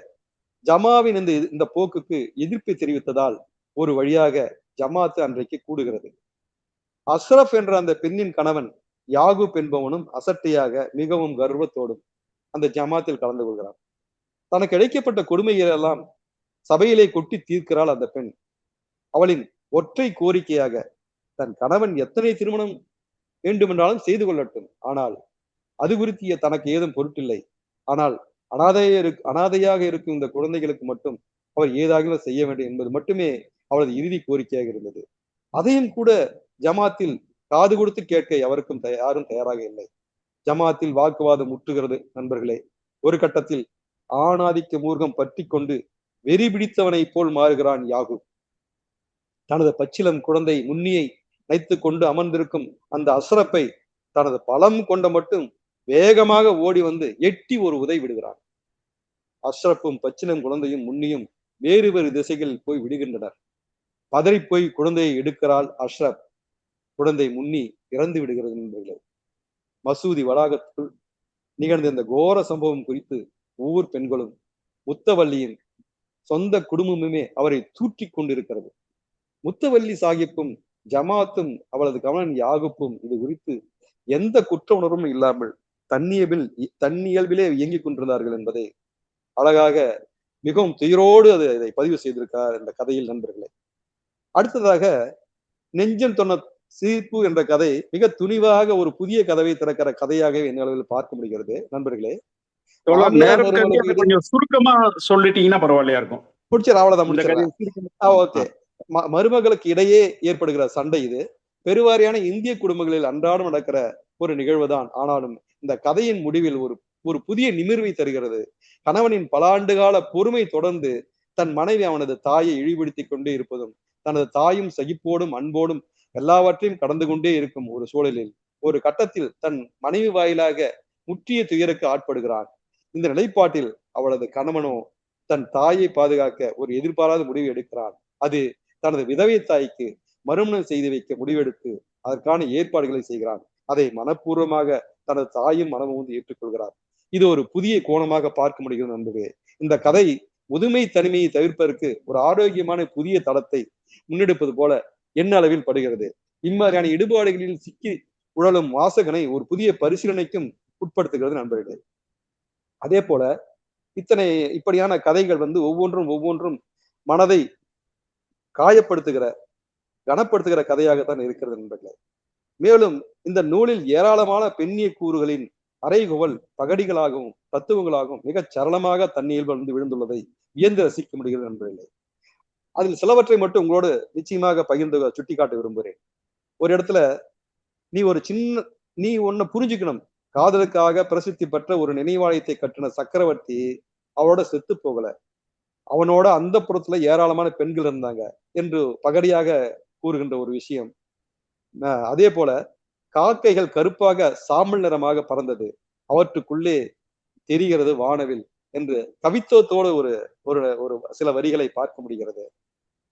Speaker 2: ஜமாவின் இந்த போக்குக்கு எதிர்ப்பு தெரிவித்ததால் ஒரு வழியாக ஜமாத்து அன்றைக்கு கூடுகிறது. அஸ்ரப் என்ற அந்த பெண்ணின் கணவன் யாகூப் என்பவனும் அசட்டையாக மிகவும் கர்வத்தோடும் அந்த ஜமாத்தில் கலந்து கொள்கிறான். தனக்கு இழைக்கப்பட்ட கொடுமைகள் எல்லாம் சபையிலே கொட்டி தீர்க்கிறாள் அந்த பெண். அவளின் ஒற்றை கோரிக்கையாக தன் கணவன் எத்தனை திருமணம் வேண்டுமென்றாலும் செய்து கொள்ளட்டும், ஆனால் அது குறித்திய தனக்கு ஏதும் பொருட்டில்லை. ஆனால் அனாதையாக இருக்கும் இந்த குழந்தைகளுக்கு மட்டும் அவர் ஏதாவது செய்ய வேண்டும் என்பது மட்டுமே அவளது இறுதி கோரிக்கையாக இருந்தது. அதையும் கூட ஜமாத்தில் காது கொடுத்து கேட்க யாரும் தயாராக இல்லை. ஜமாத்தில் வாக்குவாதம் முற்றுகிறது நண்பர்களே. ஒரு கட்டத்தில் ஆணாதிக்க மூர்க்கம் பற்றி கொண்டு வெறி பிடித்தவனை போல் மாறுகிறான் யாகூப். தனது பச்சிலம் குழந்தை முன்னியை வைத்துக் கொண்டு அமர்ந்திருக்கும் அந்த அஸ்ரப்பை தனது பலம் கொண்ட மட்டும் வேகமாக ஓடி வந்து எட்டி ஒரு உதை விடுகிறான். அஸ்ரப்பும் பச்சிலம் குழந்தையும் முன்னியும் வேறு வேறு திசைகளில் போய் விடுகின்றனர். பதறிப்போய் குழந்தையை எடுக்கிறாள் அஸ்ரப். குழந்தை முன்னி இறந்து விடுகிறது நண்பர்களே. மசூதி வளாகத்துக்குள் நிகழ்ந்த இந்த கோர சம்பவம் குறித்து ஒவ்வொரு பெண்களும் முத்தவல்லியின் சொந்த குடும்பமுமே அவரை தூற்றிக் கொண்டிருக்கிறது. முத்தவல்லி சாஹிப்பும் ஜமாத்தும் அவளது கணவன் யாகுப்பும் இது குறித்து எந்த குற்ற உணர்வும் இல்லாமல் தன்னியல்பிலே இயங்கிக் கொண்டிருந்தார்கள் என்பதை அழகாக மிகவும் துயரோடு இதை பதிவு செய்திருக்கிறார் இந்த கதையில் நண்பர்களே. அடுத்ததாக நெஞ்சம் தொன்ன சீர்ப்பு என்ற கதை மிக துணிவாக ஒரு புதிய கதவை திறக்கிற கதையாக என் அளவில் பார்க்க முடிகிறது நண்பர்களே.
Speaker 3: கொஞ்சம் சுருக்கமா சொல்லிட்டீங்கன்னா பரவாயில்லையா இருக்கும்.
Speaker 2: ஓகே. மருமகளுக்கு இடையே ஏற்படுகிற சண்டை இது பெருவாரியான இந்திய குடும்பங்களில் அன்றாடம் நடக்கிற ஒரு நிகழ்வுதான். ஆனாலும் இந்த கதையின் முடிவில் ஒரு புதிய நிமிர்வை தருகிறது. கணவனின் பல ஆண்டுகால பொறுமை தொடர்ந்து தன் மனைவி அவனது தாயை இழிவுபடுத்தி கொண்டே இருப்பதும் தனது தாயும் சகிப்போடும் அன்போடும் எல்லாவற்றையும் கடந்து கொண்டே இருக்கும் ஒரு சூழலில் ஒரு கட்டத்தில் தன் மனைவி வாயிலாக முற்றிய துயருக்கு ஆட்படுகிறான். இந்த நிலைப்பாட்டில் அவளது கணவனோ தன் தாயை பாதுகாக்க ஒரு எதிர்பாராத முடிவு எடுக்கிறான். அது தனது விதவை தாய்க்கு மறுமணம் செய்து வைக்க முடிவெடுத்து அதற்கான ஏற்பாடுகளை செய்கிறான். அதை மனப்பூர்வமாக தனது தாயும் மனமும் வந்து ஏற்றுக்கொள்கிறார். இது ஒரு புதிய கோணமாக பார்க்க முடிகிறது நண்பர்களே. இந்த கதை முதுமை தனிமையை தவிர்ப்பதற்கு ஒரு ஆரோக்கியமான புதிய தளத்தை முன்னெடுப்பது போல என்ன அளவில் படுகிறது. இம்மாதிரியான இடுபாடுகளில் சிக்கி உழலும் வாசகனை ஒரு புதிய பரிசீலனைக்கும் உட்படுத்துகிறது நண்பர்களே. அதே போல இப்படியான கதைகள் ஒவ்வொன்றும் மனதை காயப்படுத்துகிற கனப்படுத்துகிற கதையாகத்தான் இருக்கிறது நண்பர்களே. மேலும் இந்த நூலில் ஏராளமான பெண்ணிய கூறுகளின் அறைகுவல் பகடிகளாகவும் தத்துவங்களாகவும் மிகச் சரளமாக தண்ணீர் வந்து விழுந்துள்ளதை வியந்து ரசிக்க முடிகிறது நண்பர்களே. அதில் சிலவற்றை மட்டும் உங்களோடு நிச்சயமாக பகிர்ந்து சுட்டிக்காட்ட விரும்புகிறேன். ஒரு இடத்துல நீ ஒன்ன புரிஞ்சுக்கணும். காதலுக்காக பிரசித்தி பெற்ற ஒரு நினைவாலயத்தை கட்டின சக்கரவர்த்தி அவளோட செத்து போகல, அவனோட அந்த புறத்துல ஏராளமான பெண்கள் இருந்தாங்க என்று பகடியாக கூறுகின்ற ஒரு விஷயம். அதே போல காக்கைகள் கருப்பாக சாம்பல் நிறமாக பறந்தது, அவற்றுக்குள்ளே தெரிகிறது வானவில் என்று கவித்துவத்தோடு ஒரு சில வரிகளை பார்க்க முடிகிறது.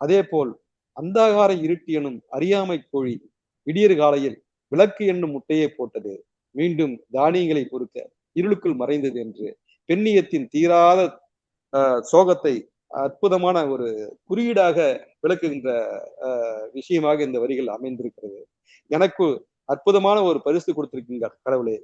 Speaker 2: அதே போல் அந்தாகார இருட்டு எனும் அறியாமை கோழி விடியற் காலையில் விளக்கு என்னும் முட்டையை போட்டது, மீண்டும் தானியங்களை பொறுக்க இருளுக்குள் மறைந்தது என்று பெண்ணியத்தின் தீராத சோகத்தை அற்புதமான ஒரு குறியீடாக விளக்குகின்ற விஷயமாக இந்த வரிகள் அமைந்திருக்கிறது. எனக்கு அற்புதமான ஒரு பரிசு கொடுத்திருக்கீங்க கடவுளே,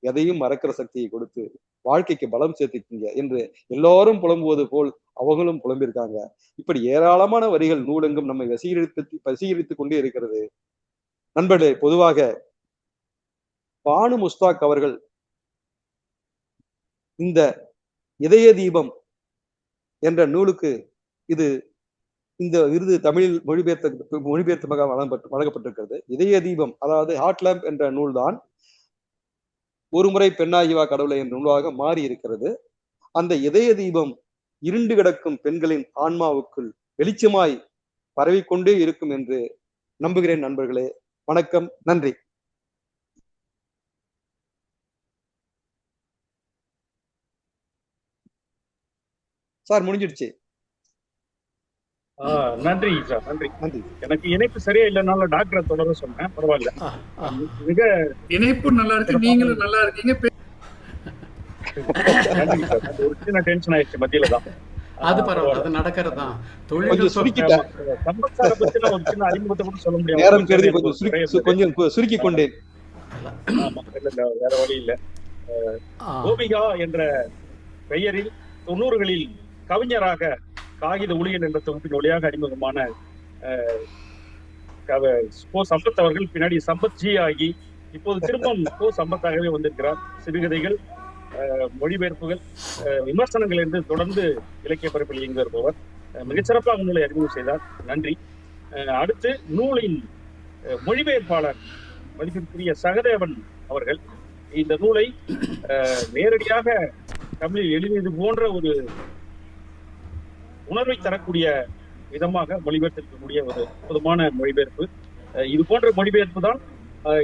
Speaker 2: எதையும் மறக்கிற சக்தியை கொடுத்து வாழ்க்கைக்கு பலம் சேர்த்துக்கீங்க என்று எல்லாரும் புலம்புவது போல் அவங்களும் புலம்பியிருக்காங்க. இப்படி ஏராளமான வரிகள் நூலெங்கும் நம்மை வசீகரித்துக் கொண்டே இருக்கிறது. நண்பர்களே, பொதுவாக பானு முஸ்தாக் அவர்கள் இந்த இதய தீபம் என்ற நூலுக்கு இது இந்த விருது தமிழில் மொழிபெயர்த்தமாக வழங்கப்பட்டிருக்கிறது. இதய தீபம், அதாவது ஹார்ட் லேம்ப் என்ற நூல்தான் ஒருமுறை பெண்ணாகிவா கடவுளை என்ற நூலாக மாறி இருக்கிறது. அந்த இதய தீபம் இருண்டு கிடக்கும் பெண்களின் ஆன்மாவுக்குள் வெளிச்சமாய் பரவிக்கொண்டே இருக்கும் என்று நம்புகிறேன். நண்பர்களே, வணக்கம், நன்றி. சார், முடிஞ்சிடுச்சு.
Speaker 3: நன்றி சார், நன்றி.
Speaker 2: நன்றி.
Speaker 3: எனக்கு இணைப்பு சரியா இல்லைனால டாக்டரை தொடர சொன்னேன், பரவாயில்ல. மிக
Speaker 1: இணைப்பு நல்லா இருக்கு, நீங்களும் நல்லா இருக்கீங்க.
Speaker 3: நன்றி சார். ஒரு சின்ன டென்ஷன் ஆயிடுச்சு மத்தியில தான்.
Speaker 5: அது பரவாயில்ல, அது நடக்கிறது தான்.
Speaker 3: சம்பத்சாரை பத்தி நான் ஒரு சின்ன அறிமுகத்தை கூட சொல்ல முடியாது,
Speaker 2: நேரம் கருதி கொஞ்சம் சுருக்கி கொண்டேன்.
Speaker 3: வேற வழி இல்ல. கோபிகா என்ற பெயரில் 90களில் கவிஞராக காகித ஒளியன் என்ற தொகுப்பின் வழியாக அறிமுகமான கோ சம்பத் அவர்கள் பின்னாடி சம்பத் ஜி ஆகி இப்போது திரும்பம் கோ சம்பத்தாகவே வந்திருக்கிறார். சிறுகதைகள், மொழிபெயர்ப்புகள், விமர்சனங்கள் என்று தொடர்ந்து இலக்கிய பரப்பில் இயங்கி வருபவர். மிகச்சிறப்பாக நூலை அறிமுகம் செய்தார். நன்றி. அடுத்து நூலின் மொழிபெயர்ப்பாளர் மதிப்பிற்குரிய சகதேவன் அவர்கள் இந்த நூலை நேரடியாக தமிழில் எழுதியது போன்ற ஒரு உணர்வை தரக்கூடிய விதமாக மொழிபெயர்த்திருக்கக்கூடிய ஒரு அற்புதமான மொழிபெயர்ப்பு. இது போன்ற மொழிபெயர்ப்பு தான்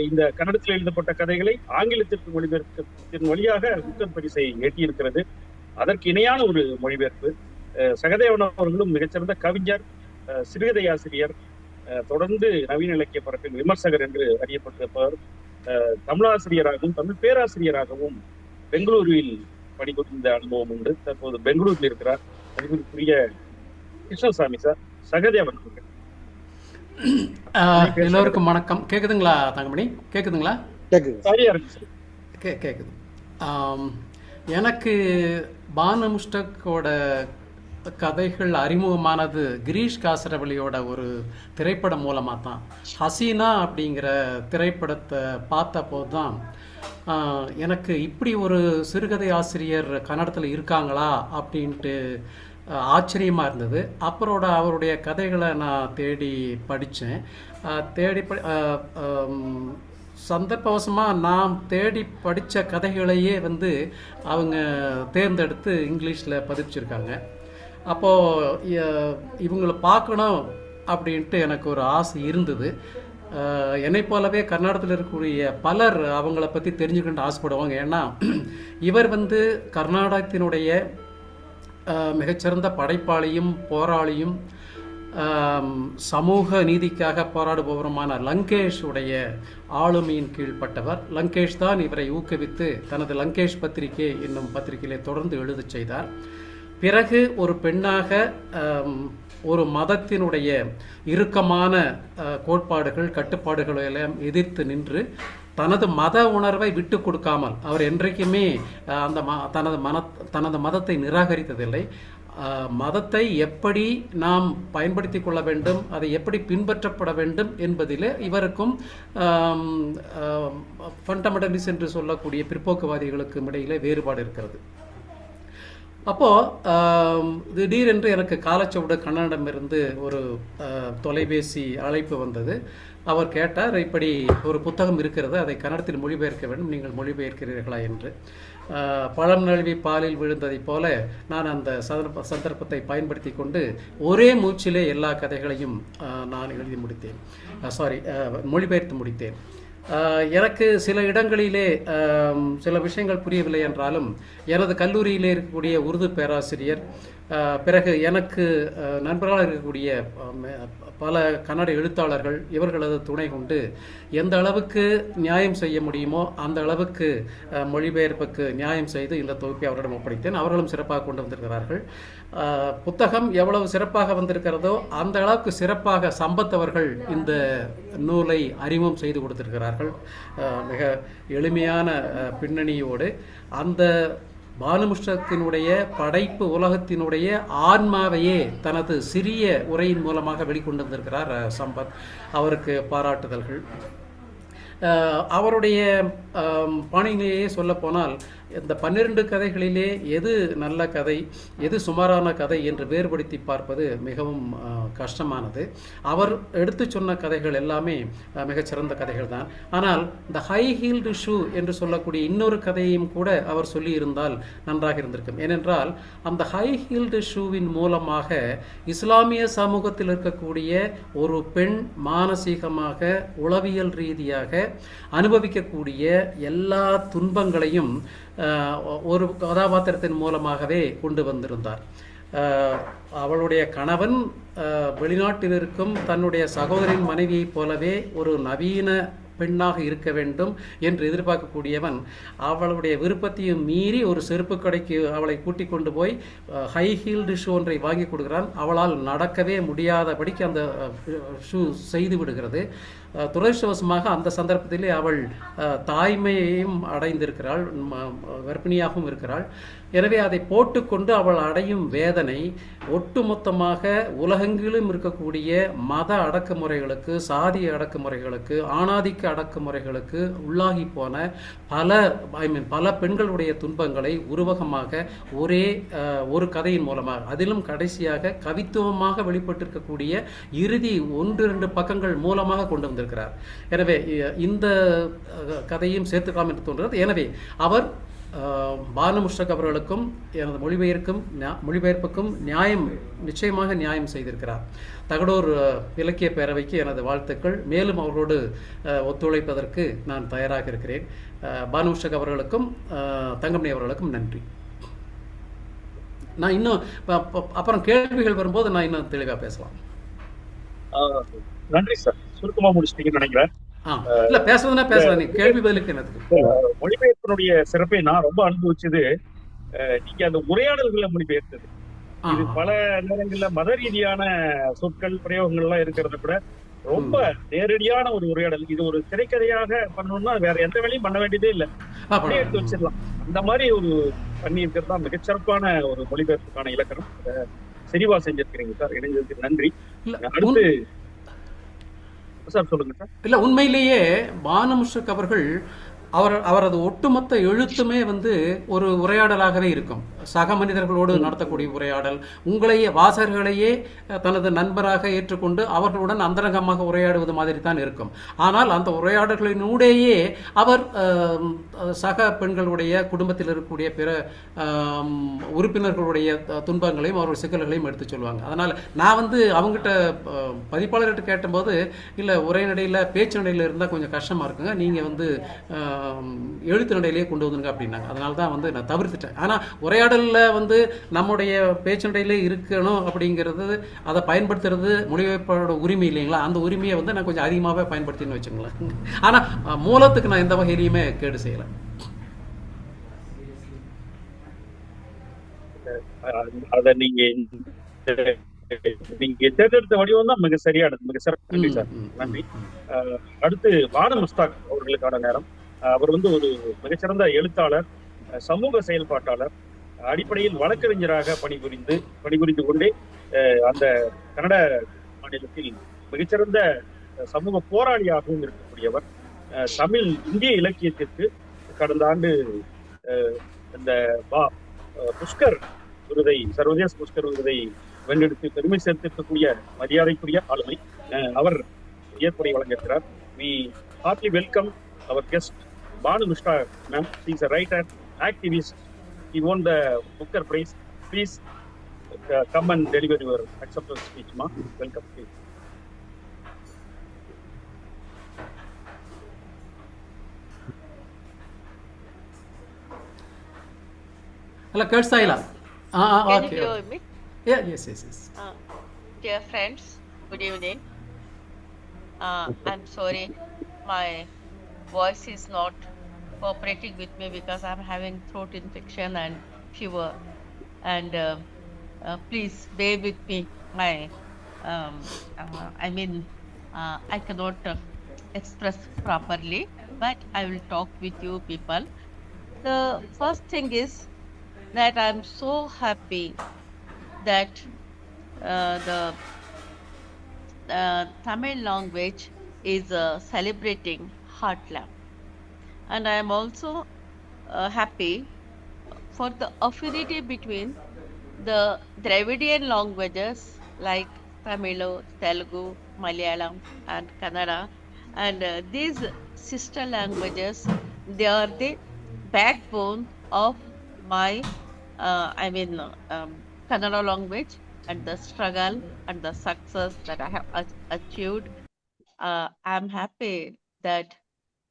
Speaker 3: இந்த கன்னடத்தில் எழுதப்பட்ட கதைகளை ஆங்கிலத்திற்கு மொழிபெயர்ப்பின் வழியாக புக்கர் பரிசை எட்டியிருக்கிறது. அதற்கு இணையான ஒரு மொழிபெயர்ப்பு. சகதேவன் அவர்களும் மிகச்சிறந்த கவிஞர், சிறுகதை ஆசிரியர், தொடர்ந்து நவீன இலக்கிய பரப்பின் விமர்சகர் என்று அறியப்பட்டிருப்பவர். தமிழாசிரியராகவும் தமிழ் பேராசிரியராகவும் பெங்களூருவில் பணிபுரிந்த அனுபவம் உண்டு. தற்போது பெங்களூரில் இருக்கிறார். மதிப்பிற்குரிய கிருஷ்ணசாமி சார், சகதேவன் அவர்கள்.
Speaker 5: எல்லோருக்கும் வணக்கம். கேக்குதுங்களா தங்கமணி? கேக்குதுங்களா?
Speaker 3: சரியா இருக்கு சார்.
Speaker 5: கேக்குது. எனக்கு பானு முஸ்தக்கோட கதைகள் அறிமுகமானது கிரீஷ் காசரவழியோட ஒரு திரைப்படம் மூலமாக தான். ஹசீனா அப்படிங்கிற திரைப்படத்தை பார்த்த போது தான் எனக்கு இப்படி ஒரு சிறுகதை ஆசிரியர் கன்னடத்தில் இருக்காங்களா அப்படின்ட்டு ஆச்சரியமாக இருந்தது. அப்புறம் அவருடைய கதைகளை நான் தேடி படித்தேன். சந்தர்ப்பவசமாக நான் தேடி படித்த கதைகளையே அவங்க தேர்ந்தெடுத்து இங்கிலீஷில் பதிப்பிச்சிருக்காங்க. அப்போது இவங்களை பார்க்கணும் அப்படின்ட்டு எனக்கு ஒரு ஆசை இருந்தது. என்னை போலவே கர்நாடகத்தில் இருக்கக்கூடிய பலர் அவங்கள பற்றி தெரிஞ்சுக்கிட்டு ஆசைப்படுவாங்க. ஏன்னா இவர் கர்நாடகத்தினுடைய மிகச்சிறந்த படைப்பாளியும் போராளியும் சமூக நீதிக்காக போராடுபவருமான லங்கேஷ் உடைய ஆளுமையின் கீழ்ப்பட்டவர். லங்கேஷ் தான் இவரை ஊக்குவித்து தனது லங்கேஷ் பத்திரிகை என்னும் பத்திரிகையிலே தொடர்ந்து எழுதச் செய்தார். பிறகு ஒரு பெண்ணாக ஒரு மதத்தினுடைய இறுக்கமான கோட்பாடுகள் கட்டுப்பாடுகளை எல்லாம் எதிர்த்து நின்று தனது மத உணர்வை விட்டு கொடுக்காமல் அவர் என்றைக்குமே தனது மதத்தை நிராகரித்ததில்லை. மதத்தை எப்படி நாம் பயன்படுத்தி கொள்ள வேண்டும், அதை எப்படி பின்பற்றப்பட வேண்டும் என்பதில் இவருக்கும் ஃபண்டமெண்டலிஸ்ட் என்று சொல்லக்கூடிய பிற்போக்குவாதிகளுக்கும் இடையிலே வேறுபாடு இருக்கிறது. அப்போது திடீரென்று எனக்கு காலச்சவுடு கண்ணனிடமிருந்து ஒரு தொலைபேசி அழைப்பு வந்தது. அவர் கேட்டார், இப்படி ஒரு புத்தகம் இருக்கிறது, அதை கன்னடத்தில் மொழிபெயர்க்க வேண்டும், நீங்கள் மொழிபெயர்க்கிறீர்களா என்று. பழம் நழுவி பாலில் விழுந்ததைப் போல நான் அந்த சந்தர்ப்பத்தை பயன்படுத்தி கொண்டு ஒரே மூச்சிலே எல்லா கதைகளையும் நான் எழுதி முடித்தேன், மொழிபெயர்த்து முடித்தேன். எனக்கு சில இடங்களிலே சில விஷயங்கள் புரியவில்லை என்றாலும் எனது கல்லூரியிலே இருக்கக்கூடிய உருது பேராசிரியர், பிறகு எனக்கு நண்பர்களாக இருக்கக்கூடிய பல கன்னட எழுத்தாளர்கள் இவர்களது துணை கொண்டு எந்த அளவுக்கு நியாயம் செய்ய முடியுமோ அந்த அளவுக்கு மொழிபெயர்ப்புக்கு நியாயம் செய்து இந்த தொகுப்பை அவரிடம் ஒப்படைத்தேன். அவர்களும் சிறப்பாக கொண்டு வந்திருக்கிறார்கள். புத்தகம் எவ்வளவு சிறப்பாக வந்திருக்கிறதோ அந்த அளவுக்கு சிறப்பாக சம்பத் அவர்கள் இந்த நூலை அறிமுகம் செய்து கொடுத்திருக்கிறார்கள். மிக எளிமையான பின்னணியோடு அந்த பானு முஷ்டக்கினுடைய படைப்பு உலகத்தினுடைய ஆன்மாவையே தனது சிறிய உரையின் மூலமாக வெளிக்கொண்டு வந்திருக்கிறார் சம்பத். அவருக்கு பாராட்டுதல்கள். அவருடைய பாணியிலேயே சொல்லப்போனால் இந்த 12 கதைகளிலே எது நல்ல கதை எது சுமாரான கதை என்று வேறுபடுத்தி பார்ப்பது மிகவும் கஷ்டமானது. அவர் எடுத்து சொன்ன கதைகள் எல்லாமே மிகச்சிறந்த கதைகள் தான். ஆனால் இந்த ஹை ஹீல்டு ஷூ என்று சொல்லக்கூடிய இன்னொரு கதையையும் கூட அவர் சொல்லியிருந்தால் நன்றாக இருந்திருக்கும். ஏனென்றால் அந்த ஹை ஹீல்டு ஷூவின் மூலமாக இஸ்லாமிய சமூகத்தில் இருக்கக்கூடிய ஒரு பெண் மானசீகமாக உளவியல் ரீதியாக அனுபவிக்கக்கூடிய எல்லா துன்பங்களையும் ஒரு கதாபாத்திரத்தின் மூலமாகவே கொண்டு வந்திருந்தார். அவளுடைய கணவன் வெளிநாட்டில் இருக்கும் தன்னுடைய சகோதரின் மனைவியைப் போலவே ஒரு நவீன பெண்ணாக இருக்க வேண்டும் என்று எதிர்பார்க்கக்கூடியவன் அவளுடைய விருப்பத்தையும் மீறி ஒரு செருப்பு கடைக்கு அவளை கூட்டிக் கொண்டு போய் ஹை ஹீல்டு ஷூ ஒன்றை வாங்கி கொடுக்கிறான். அவளால் நடக்கவே முடியாதபடிக்கு அந்த ஷூ செய்து விடுகிறது. துரதிர்ஷ்டவசமாக அந்த சந்தர்ப்பத்திலே அவள் தாய்மையையும் அடைந்திருக்கிறாள், கர்ப்பிணியாகவும் இருக்கிறாள். எனவே அதை போட்டுக்கொண்டு அவள் அடையும் வேதனை ஒட்டுமொத்தமாக உலகெங்கிலும் இருக்கக்கூடிய மத அடக்குமுறைகளுக்கு, சாதிய அடக்குமுறைகளுக்கு, ஆணாதிக்க அடக்குமுறைகளுக்கு உள்ளாகி போன பல பெண்களுடைய துன்பங்களை உருவகமாக ஒரே ஒரு கதையின் மூலமாக, அதிலும் கடைசியாக கவித்துவமாக வெளிப்பட்டிருக்கக்கூடிய இறுதி 1-2 பக்கங்கள் மூலமாக கொண்டு வந்திருக்கிறார். எனவே இந்த கதையும் சேர்த்துக்கலாம் என்று தோன்றுகிறது. எனவே அவர் பானு முஷ்டக் அவர்களுக்கும் எனது மொழிபெயர்ப்புக்கும் நிச்சயமாக நியாயம் செய்திருக்கிறார். தகடூர் இலக்கிய பேரவைக்கு எனது வாழ்த்துக்கள். மேலும் அவர்களோடு ஒத்துழைப்பதற்கு நான் தயாராக இருக்கிறேன். பானு முஷ்டக் அவர்களுக்கும் தங்கமணி அவர்களுக்கும் நன்றி. நான் இன்னும் அப்புறம் கேள்விகள் வரும்போது நான் இன்னும் தெளிவாக பேசலாம்.
Speaker 3: நன்றி சார். சுருக்கமா முடிச்சிட்டீங்கன்னு நினைக்கிறேன்.
Speaker 5: இல்ல பேசுறதுனா பேசலாம். கேள்வி பதிலுக்கு என்னதுக்கு?
Speaker 3: மொழிபெயர்ப்பினுடைய சிறப்பை நான் ரொம்ப அனுபவிச்சது நீங்க அந்த உரையாடல்களை மொழிபெயர்த்தது. இது பல நேரங்கள்ல மத ரீதியான சொற்கள் பிரயோகங்கள் எல்லாம் இருக்கிறத கூட ரொம்ப நேரடியான ஒரு உரையாடல். இது ஒரு திரைக்கதையாக பண்ணணும்னா வேற எந்த வேலையும் பண்ண வேண்டியதே இல்லை, அப்படியே எடுத்து வச்சிடலாம். அந்த மாதிரி ஒரு பண்ணி இருக்கிறது தான் மிகச்சிறப்பான ஒரு மொழிபெயர்ப்புக்கான இலக்கணம். செறிவா செஞ்சிருக்கிறீங்க சார். இணைஞ்சதுக்கு நன்றி. அடுத்து சார் சொல்லுங்க சார்.
Speaker 5: இல்ல, உண்மையிலேயே பானு முஷ்டக் அவர்கள் அவரது ஒட்டுமொத்த எழுத்துமே ஒரு உரையாடலாகவே இருக்கும். சக மனிதர்களோடு நடத்தக்கூடிய உரையாடல், உங்களையே வாசகர்களையே தனது நண்பராக ஏற்றுக்கொண்டு அவர்களுடன் அந்தரங்கமாக உரையாடுவது மாதிரி தான் இருக்கும். ஆனால் அந்த உரையாடல்களினூடேயே அவர் சக பெண்களுடைய குடும்பத்தில் இருக்கக்கூடிய பிற உறுப்பினர்களுடைய துன்பங்களையும் அவர்கள் சிக்கல்களையும் எடுத்து சொல்லுவாங்க. அதனால் நான் அவங்ககிட்ட பதிப்பாளர்கிட்ட கேட்டபோது, இல்லை உரைநடையில் பேச்சு நடையில் இருந்தால் கொஞ்சம் கஷ்டமாக இருக்குங்க, நீங்கள் எழுத்து நடையிலேயே கொண்டு வந்துருங்க அப்படின்னாங்க. அதனால தான் நான் தவிர்த்துட்டேன். ஆனால் உரையாடலில் நம்முடைய பேச்சு நடையிலே இருக்கணும் அப்படிங்கிறது, அதை பயன்படுத்துறது மொழிபெயர்ப்பாளரோட உரிமை இல்லைங்களா? அந்த உரிமையை நான் கொஞ்சம் அதிகமாகவே பயன்படுத்தின்னு வச்சுங்களேன். ஆனால் மூலத்துக்கு நான் எந்த வகையிலையுமே கேடு செய்யலை.
Speaker 3: அதை நீங்க தேர்ந்தெடுத்த வடிவம் தான் மிக சரியானது, மிக சிறப்பு. நன்றி சார், நன்றி. அடுத்து பானு முஷ்டக் அவர்களுக்கான நேரம். அவர் ஒரு மிகச்சிறந்த எழுத்தாளர், சமூக செயல்பாட்டாளர், அடிப்படையில் வழக்கறிஞராக பணிபுரிந்து கொண்டே அந்த கன்னட மாநிலத்தில் மிகச்சிறந்த சமூக போராளியாகவும் இருக்கக்கூடியவர். தமிழ் இந்திய இலக்கியத்திற்கு கடந்த ஆண்டு இந்த புஷ்கர் விருதை, சர்வதேச புஷ்கர் விருதை வென்றெடுத்து பெருமை சேர்த்திருக்கக்கூடிய மரியாதைக்குரிய ஆளுமை. அவர் ஏற்புரை வழங்கியிருக்கிறார். We heartily welcome our guest Banu Mushtaq ma'am. She is a writer, activist. He won the Booker Prize. Please come and deliver your acceptance speech, ma. Welcome, please.
Speaker 5: ಅಲ್ಲ ಕೇಳಿಸ್ತಾ ಇಲ್ಲ. ಹಾಂ ಹಾಂ
Speaker 6: Can you
Speaker 5: okay
Speaker 6: hear
Speaker 5: okay.
Speaker 6: me?
Speaker 5: Yes yes yes.
Speaker 6: Uh, Dear friends, good evening. I'm sorry, my voice is not cooperating with me because I'm having throat infection and fever. And please bear with me. My, I cannot express properly, but I will talk with you people. The first thing is that I'm so happy that the Tamil language is celebrating Heartland. And I am also happy for the affinity between the Dravidian languages like Tamil, Telugu, Malayalam, and Kannada. And these sister languages, they are the backbone of my, Kannada language and the struggle and the success that I have achieved. I'm happy that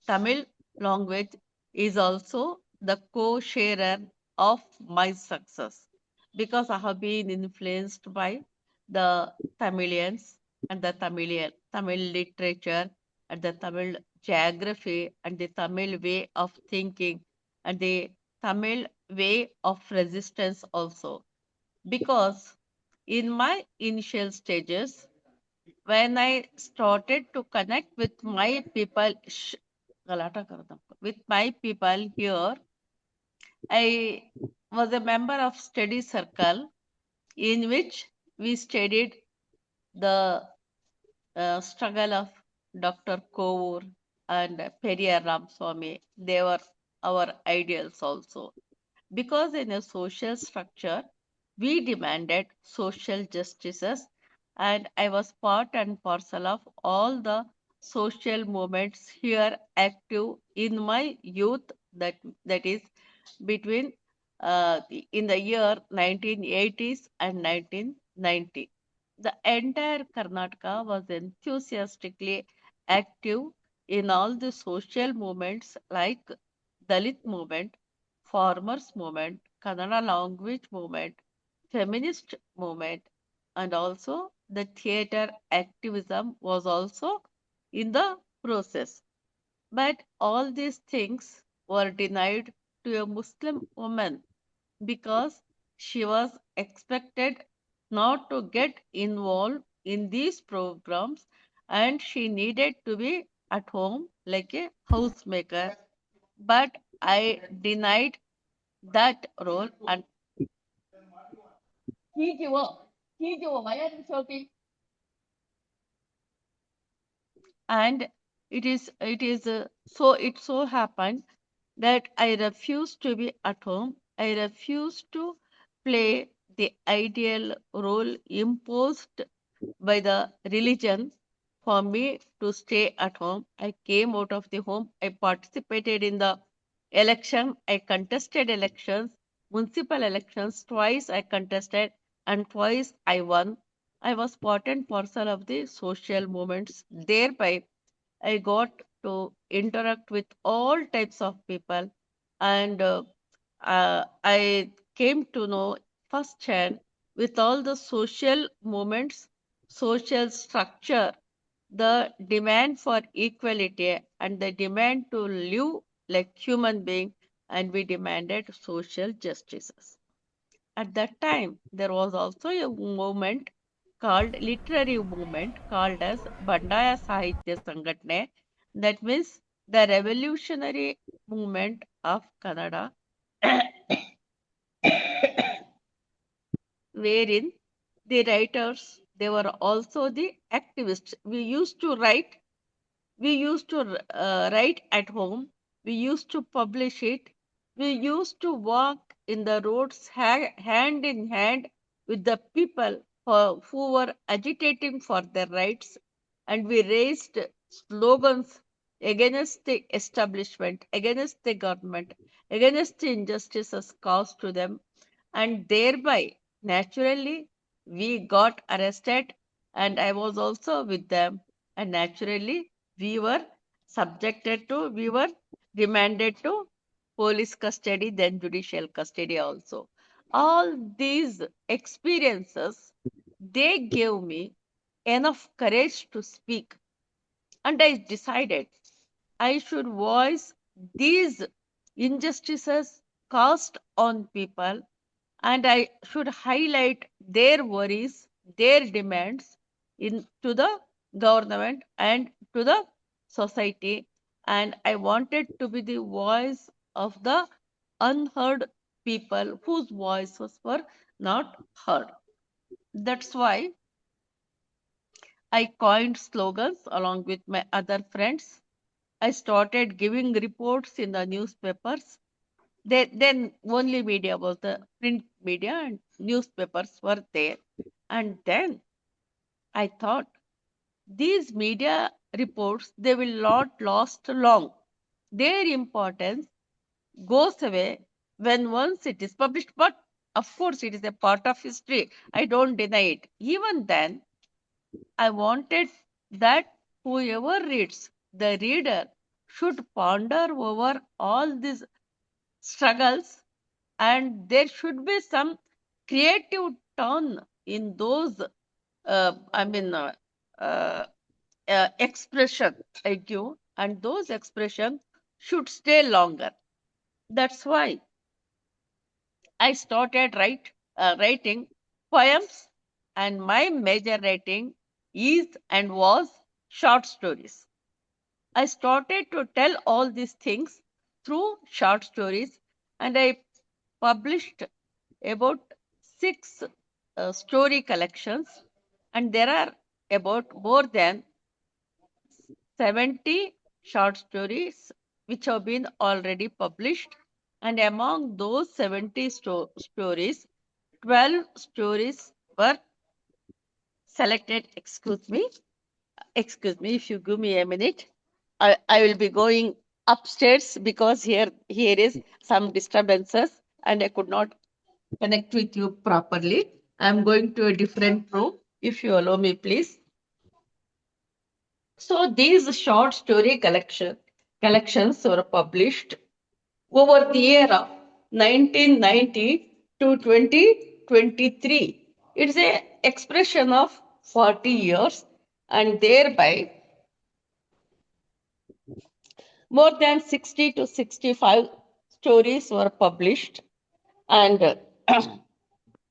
Speaker 6: Tamil language is also the co-sharer of my success because I have been influenced by the Tamilians and the Tamil literature and the Tamil geography and the Tamil way of thinking and the Tamil way of resistance also. Because in my initial stages, when I started to connect with my people, गलाटा कर दो. With my people here, I was a member of study circle in which we studied the struggle of Dr. Kovur and Periyar Ramswamy. They were our ideals also. Because in a social structure, we demanded social justices, and I was part and parcel of all the social movements here active in my youth, that is between in the year 1980s and 1990. The entire Karnataka was enthusiastically active in all the social movements like Dalit movement, farmers movement, Kannada language movement, feminist movement, and also the theater activism was also in the process. But all these things were denied to a Muslim woman because she was expected not to get involved in these programs and she needed to be at home like a housemaker. But I denied that role and why are you shouting? And it so happened that I refused to be at home. I refused to play the ideal role imposed by the religion for me to stay at home. I came out of the home. I participated in the election. I contested elections, municipal elections. Twice I contested and twice I won. I was part and parcel of the social movements. Thereby, I got to interact with all types of people, and I came to know firsthand with all the social movements, social structure, the demand for equality and the demand to live like human being, and we demanded social justices. At that time, there was also a movement called literary movement called as Bandaya Sahitya Sangatne. That means the revolutionary movement of Kannada, wherein the writers, they were also the activists. We used to write at home. We used to publish it. We used to walk in the roads hand in hand with the people who were agitating for their rights. And we raised slogans against the establishment, against the government, against the injustices caused to them. And thereby, naturally, we got arrested, and I was also with them. And naturally, we were we were remanded to police custody, then judicial custody also. All these experiences, they gave me enough courage to speak. And I decided I should voice these injustices caused on people, and I should highlight their worries, their demands to the government and to the society. And I wanted to be the voice of the unheard people whose voices were not heard. That's why I coined slogans along with my other friends. I started giving reports in the newspapers. Then only media was the print media, and newspapers were there. And then I thought these media reports, they will not last long. Their importance goes away when once it is published. But of course, it is a part of history. I don't deny it. Even then, I wanted that whoever reads, the reader, should ponder over all these struggles, and there should be some creative turn in those expression I give, and those expressions should stay longer. That's why I started writing poems, and my major writing is and was short stories. I started to tell all these things through short stories, and I published about 6 story collections, and there are about more than 70 short stories which have been already published. And among those 70 stories, 12 stories were selected. Excuse me, if you give me a minute. I will be going upstairs because here is some disturbances and I could not connect with you properly. I'm going to a different room. If you allow me, please. So these short story collections were published over the year of 1990 to 2023. It's an expression of 40 years, and thereby more than 60 to 65 stories were published. And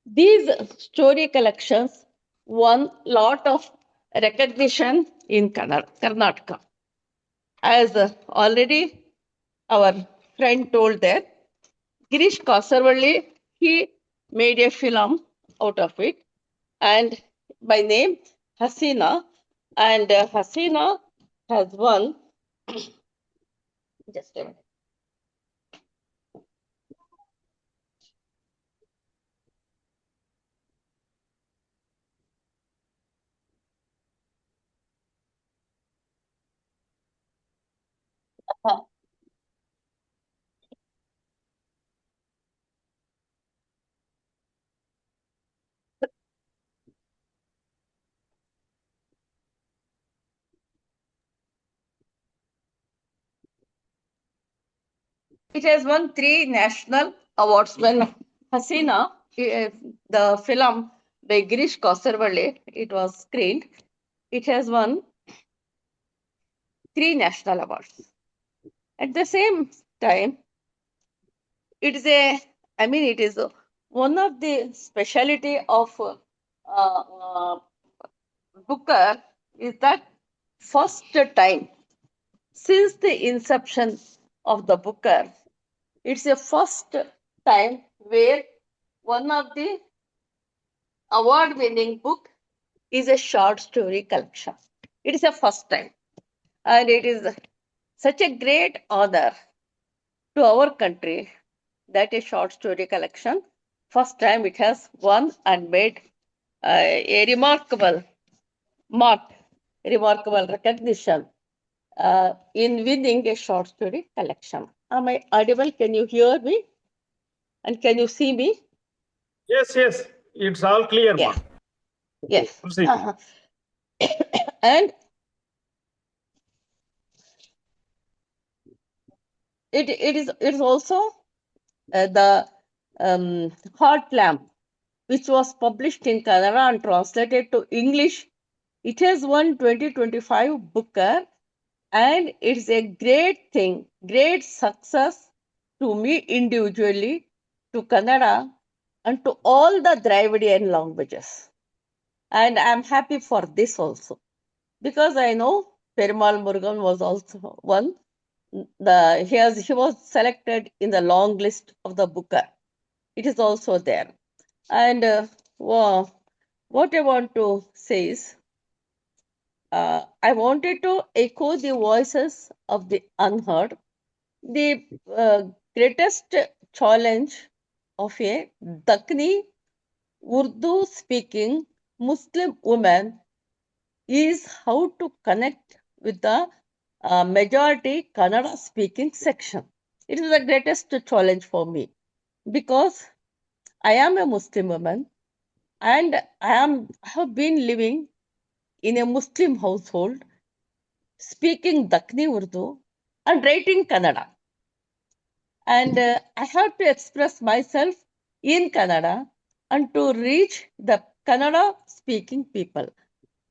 Speaker 6: these story collections won lot of recognition in Karnataka. As already our friend told that Girish Kasarvalli, he made a film out of it, and by name Hasina, and Hasina has won. Just a minute. It has won 3 national awards. When Hasina, the film by Girish Kasarvalli, it was screened, it has won 3 national awards. At the same time, it is one of the speciality of Booker is that first time since the inception of the Booker, it's a first time where one of the award-winning book is a short story collection. It is a first time, and it is such a great honor to our country that a short story collection, first time it has won and made a remarkable recognition in winning a short story collection. Am I audible? Can you hear me? And can you see me?
Speaker 3: Yes, it's all clear.
Speaker 6: Yeah. Yes.
Speaker 3: Proceed.
Speaker 6: And
Speaker 7: it is also the Hot Lamp, which was published in Kannada and translated to English. It has won 2025 Booker, and it's a great thing, great success to me individually, to Kannada, and to all the Dravidian languages. And I'm happy for this also, because I know Perumal Murugan was also one. He was selected in the long list of the Booker. It is also there. And wow, what I want to say is, I wanted to echo the voices of the unheard. The greatest challenge of a Dakhni Urdu speaking Muslim woman is how to connect with the majority Kannada speaking section. It is the greatest challenge for me, because I am a Muslim woman and I have been living in a Muslim household, speaking Dakhni Urdu and writing Kannada. And I have to express myself in Kannada and to reach the Kannada speaking people.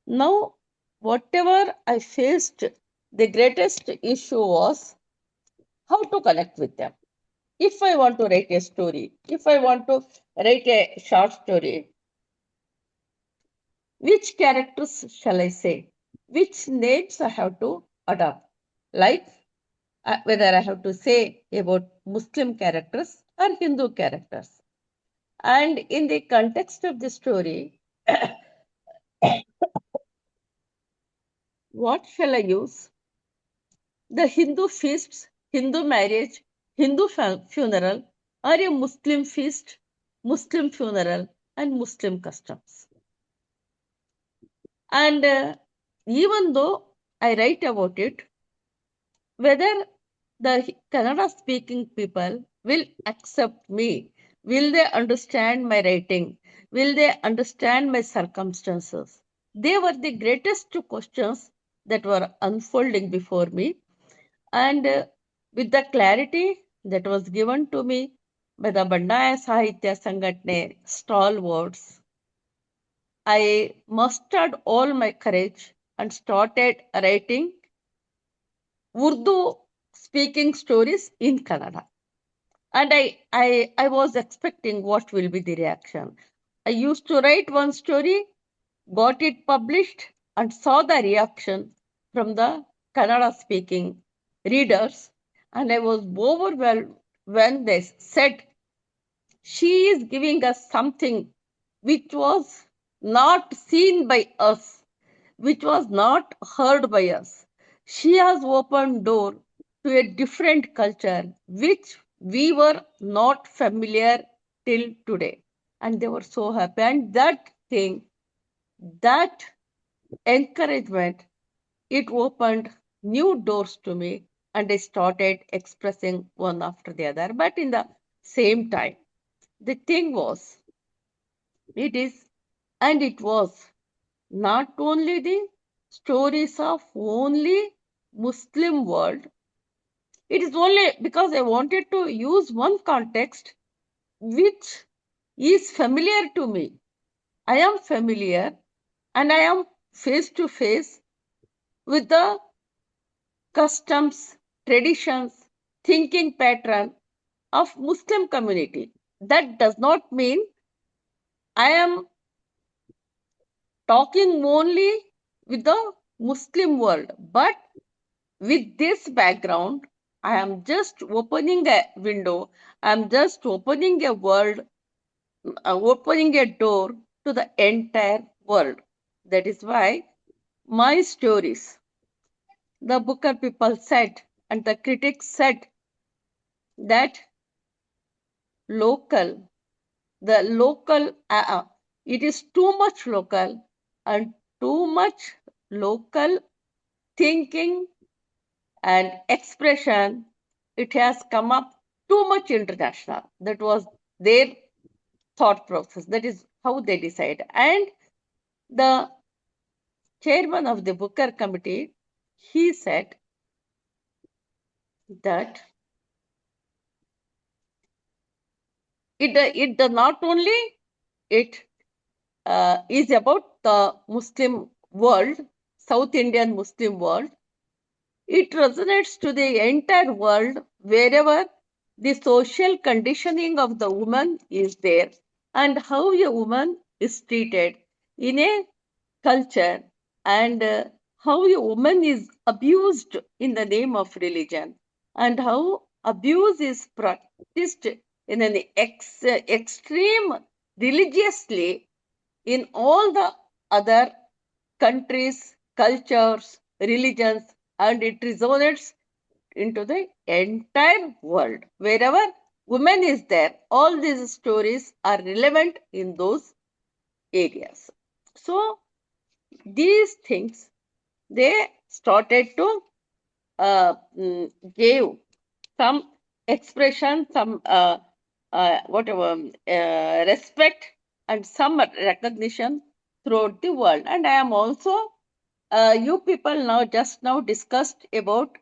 Speaker 7: Now, whatever I faced, the greatest issue was how to connect with them. If I want to write a story, if I want to write a short story, which characters shall I say? Which names I have to adopt? Like whether I have to say about Muslim characters or Hindu characters. And in the context of the story, what shall I use? The Hindu feasts, Hindu marriage, Hindu funeral, or a Muslim feast, Muslim funeral, and Muslim customs. And even though I write about it, whether the Kannada speaking people will accept me, will they understand my writing, will they understand my circumstances? They were the greatest questions that were unfolding before me. And with the clarity that was given to me by the Bandaya Sahitya Sangatne stalwarts, I mustered all my courage and started writing Urdu speaking stories in Kannada. And I was expecting what will be the reaction. I used to write one story, got it published, and saw the reaction from the Kannada speaking readers. And I was overwhelmed when they said, she is giving us something which was not seen by us, which was not heard by us. She has opened door to a different culture, which we were not familiar till today. And they were so happy. And that thing, that encouragement, it opened new doors to me, and I started expressing one after the other. But in the same time, the thing was, it is, and it was not only the stories of only Muslim world. It is only because I wanted to use one context which is familiar to me. I am familiar and I am face to face with the customs, traditions, thinking pattern of Muslim community. That does not mean I am talking only with the Muslim world, but with this background, I am just opening a window, I am just opening a world, opening a door to the entire world. That is why my stories, the Booker people said, and the critics said that the local, it is too much local and too much local thinking and expression. It has come up too much international. That was their thought process. That is how they decide. And the chairman of the Booker committee, he said that it does not only it is about the Muslim world, South Indian Muslim world. It resonates to the entire world wherever the social conditioning of the woman is there and how a woman is treated in a culture, and how a woman is abused in the name of religion, and how abuse is practiced in an extreme religiously in all the other countries, cultures, religions, and it resonates into the entire world. Wherever women is there, all these stories are relevant in those areas. So these things, they started to give some expression, some respect and some recognition throughout the world. And I am also, you people just now discussed about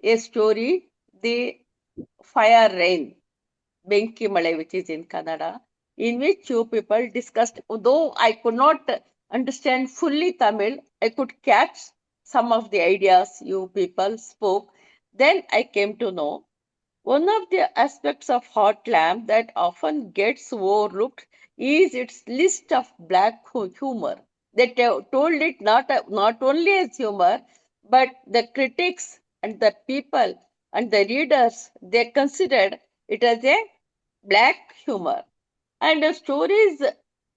Speaker 7: a story, the fire rain, Benki Malai, which is in Kannada, in which you people discussed, though I could not understand fully Tamil, I could catch some of the ideas you people spoke. Then I came to know one of the aspects of hot lamp that often gets overlooked is its list of black humor. They told it not only as humor, but the critics and the people and the readers, they considered it as a black humor. And the stories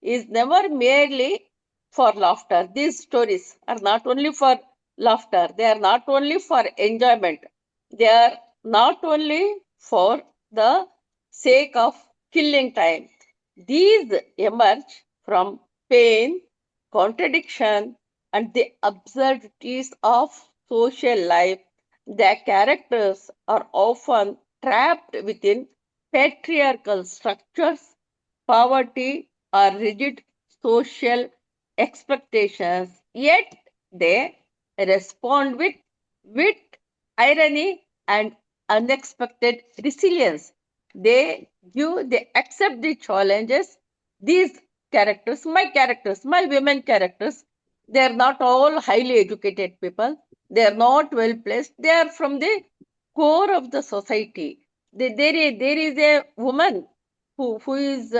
Speaker 7: is never merely for laughter. These stories are not only for laughter, they are not only for enjoyment, they are not only for the sake of killing time. These emerge from pain, contradiction, and the absurdities of social life. Their characters are often trapped within patriarchal structures, poverty, or rigid social expectations, yet they respond with wit, irony, and unexpected resilience. They accept the challenges. These characters, my women characters, they are not all highly educated people. They are not well placed. They are from the core of the society. There is a woman who is,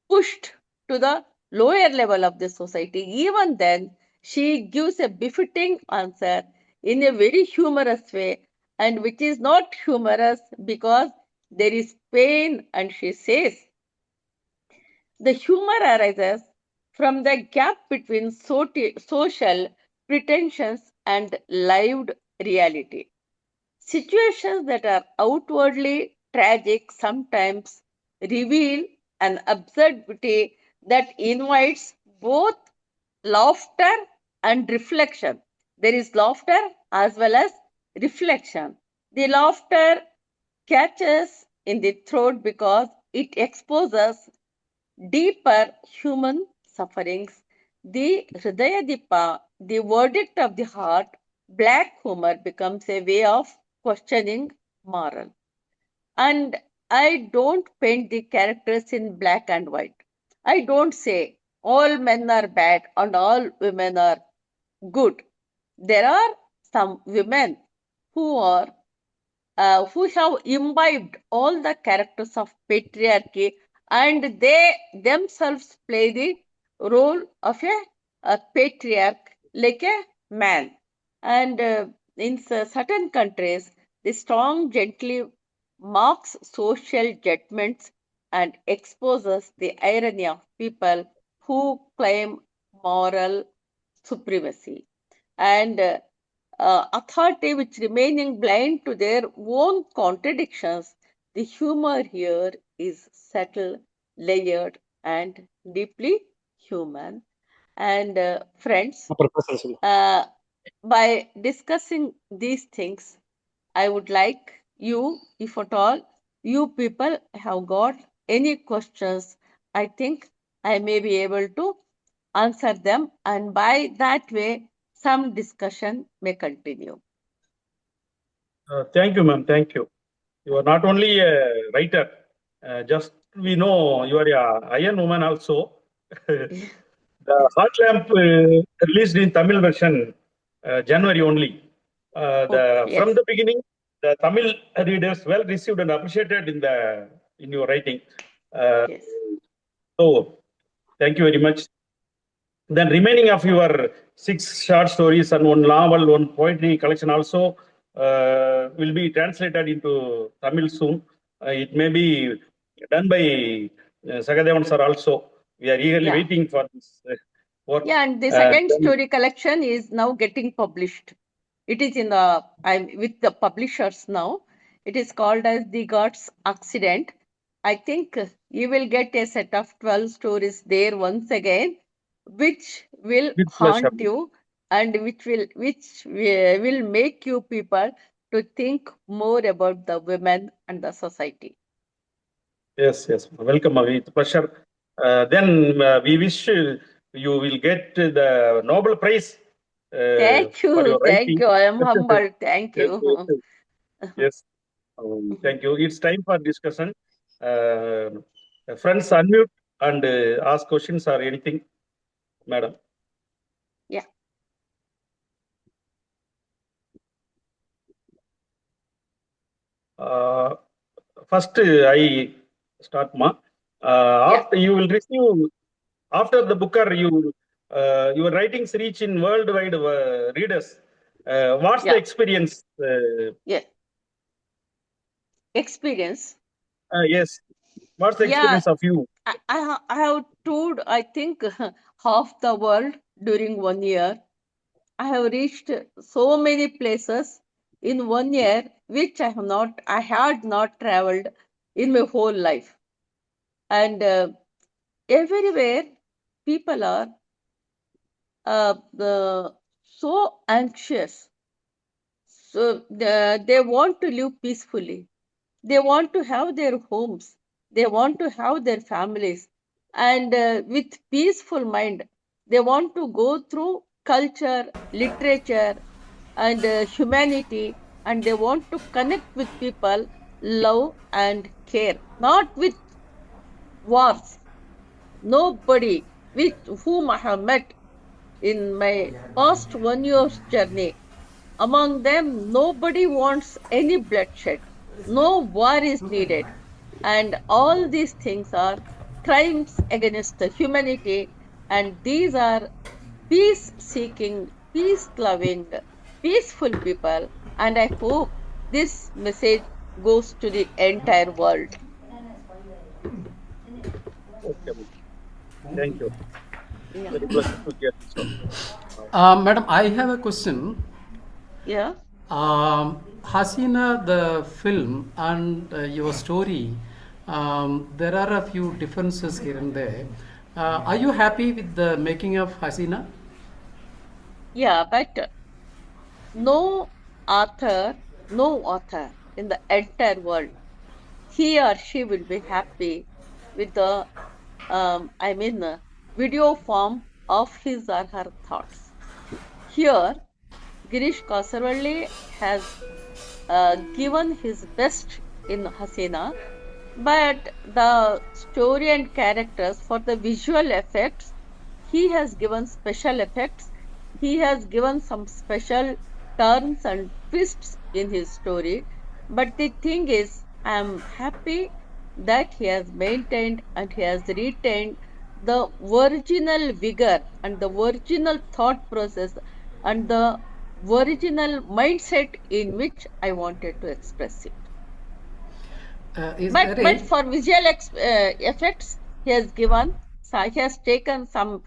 Speaker 7: pushed to the lower level of the society. Even then, she gives a befitting answer in a very humorous way, and which is not humorous because there is pain, and she says, the humor arises from the gap between social pretensions and lived reality. Situations that are outwardly tragic sometimes reveal an absurdity that invites both laughter and reflection. There is laughter as well as reflection. The laughter catches in the throat because it exposes deeper human sufferings. The Hridayadipa, the verdict of the heart, black humor becomes a way of questioning moral. And I don't paint the characters in black and white. I don't say all men are bad and all women are good. There are some women who are who have imbibed all the characters of patriarchy, and they themselves play the role of a patriarch like a man. And in certain countries, the strong gently marks social judgments and exposes the irony of people who claim moral supremacy. And authority which remaining blind to their own contradictions, the humor here is subtle, layered, and deeply human. And friends, by discussing these things, I would like you, if at all, you people have got any questions, I think I may be able to answer them, and by that way, some discussion may continue.
Speaker 3: Thank you, ma'am. Thank you. You are not only a writer, just we know you are a Iron Woman also. The Hot Lamp released in Tamil version January only.
Speaker 7: Yes.
Speaker 3: From the beginning, the Tamil readers well received and appreciated in your writing.
Speaker 7: Yes.
Speaker 3: So thank you very much. Then remaining of your 6 short stories and 1 novel, 1 poetry collection also will be translated into Tamil soon. It may be done by Sagadevan sir also. We are eagerly
Speaker 7: Yeah.
Speaker 3: waiting for this work.
Speaker 7: Yeah, and the second
Speaker 3: then-
Speaker 7: story collection is now getting published. It is in the I'm with the publishers now. It is called as The Gods Accident. I think you will get a set of 12 stories there once again, which will
Speaker 3: With
Speaker 7: haunt
Speaker 3: pleasure.
Speaker 7: you and which will make you people to think more about the women and the society.
Speaker 3: Yes, yes. Welcome, with pleasure. Then we wish you will get the Nobel Prize.
Speaker 7: Thank
Speaker 3: For
Speaker 7: you,
Speaker 3: your
Speaker 7: thank
Speaker 3: writing.
Speaker 7: you. I am humbled. Thank
Speaker 3: Yes,
Speaker 7: you.
Speaker 3: yes. Thank you. It's time for discussion. Friends, unmute and ask questions or anything, madam.
Speaker 7: Yeah.
Speaker 3: First, I start, ma. After you will receive after the Booker, your writings reach in worldwide readers. What's the
Speaker 7: Yeah.
Speaker 3: experience?
Speaker 7: Yeah. Experience.
Speaker 3: Yes. What's the
Speaker 7: Yeah.
Speaker 3: experience of you?
Speaker 7: I have toured, I think, half the world during 1 year. I have reached so many places in 1 year, which I had not traveled in my whole life. And everywhere, people are so anxious. So they want to live peacefully. They want to have their homes. They want to have their families. And with peaceful mind, they want to go through culture, literature, and humanity. And they want to connect with people, love and care. Not with wars. Nobody with whom I have met in my past 1 year's journey. Among them, nobody wants any bloodshed. No war is needed. And all these things are crimes against the humanity. And these are peace-seeking, peace-loving, peaceful people. And I hope this message goes to the entire world.
Speaker 3: Okay. Thank you.
Speaker 7: Yeah.
Speaker 3: Very pleasure to hear this.
Speaker 5: Madam, I have a question.
Speaker 7: Yeah.
Speaker 5: Hasina, the film and your story, there are a few differences here and there. Are you happy with the making of Hasina?
Speaker 7: Yeah, but no author in the entire world, he or she will be happy with the video form of his or her thoughts. Here, Girish Kasavalli has given his best in Hasina, but the story and characters, for the visual effects, he has given special effects. He has given some special turns and twists in his story. But the thing is, I am happy that he has maintained and he has retained the original vigor and the original thought process and the original mindset in which I wanted to express it. But for visual effects, he has taken some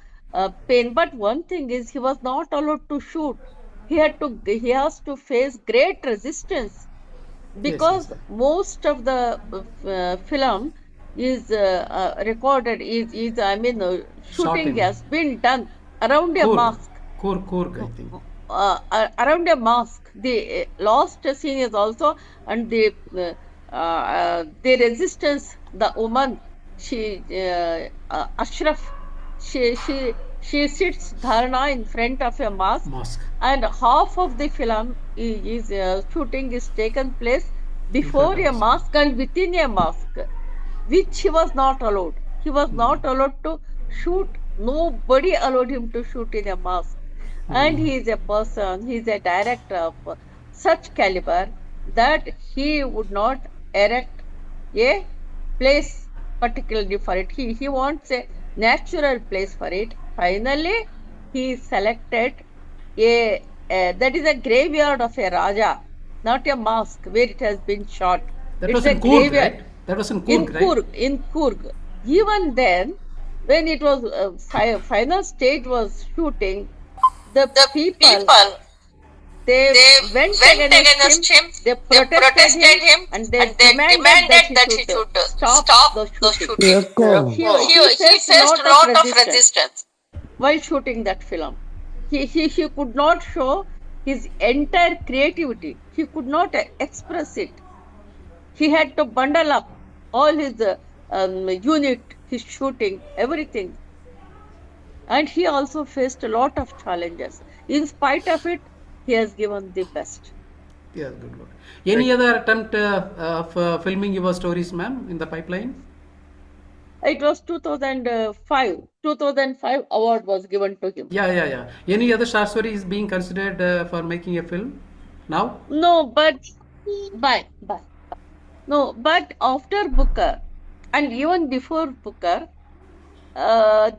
Speaker 7: pain. But one thing is, he was not allowed to shoot. He has to face great resistance, because most of the film is recorded. Shooting has been done around a mosque.
Speaker 5: Coorg, I think.
Speaker 7: Around a mosque. The last scene is also, and the resistance, the woman, Ashraf, she sits dharna in front of a mosque. And half of the film shooting is taken place before a mosque and within a mosque. which he was not allowed. He was not allowed to shoot. Nobody allowed him to shoot in a mask. And he is a person, he is a director of such caliber that he would not erect a place particularly for it. He wants a natural place for it. Finally, he selected that is a graveyard of a Raja, not a mosque where it has been shot.
Speaker 5: That
Speaker 7: It's
Speaker 5: was
Speaker 7: a
Speaker 5: in Coorg,
Speaker 7: graveyard.
Speaker 5: right? That was in
Speaker 7: In
Speaker 5: Coorg, right?
Speaker 7: Coorg, in Coorg. Even then, when it was final stage was shooting, the people they went against him, they protested him, and they demanded that he should stop the shooting. He faced a lot of resistance while shooting that film. He could not show his entire creativity. He could not express it. He had to bundle up all his unit, his shooting, everything. And he also faced a lot of challenges. In spite of it, he has given the best.
Speaker 5: Yeah, good. Any other attempt of filming your stories, ma'am, in the pipeline?
Speaker 7: It was 2005. 2005 award was given to him.
Speaker 5: Yeah. Any other short story is being considered for making a film now?
Speaker 7: No, but after Booker and even before Booker,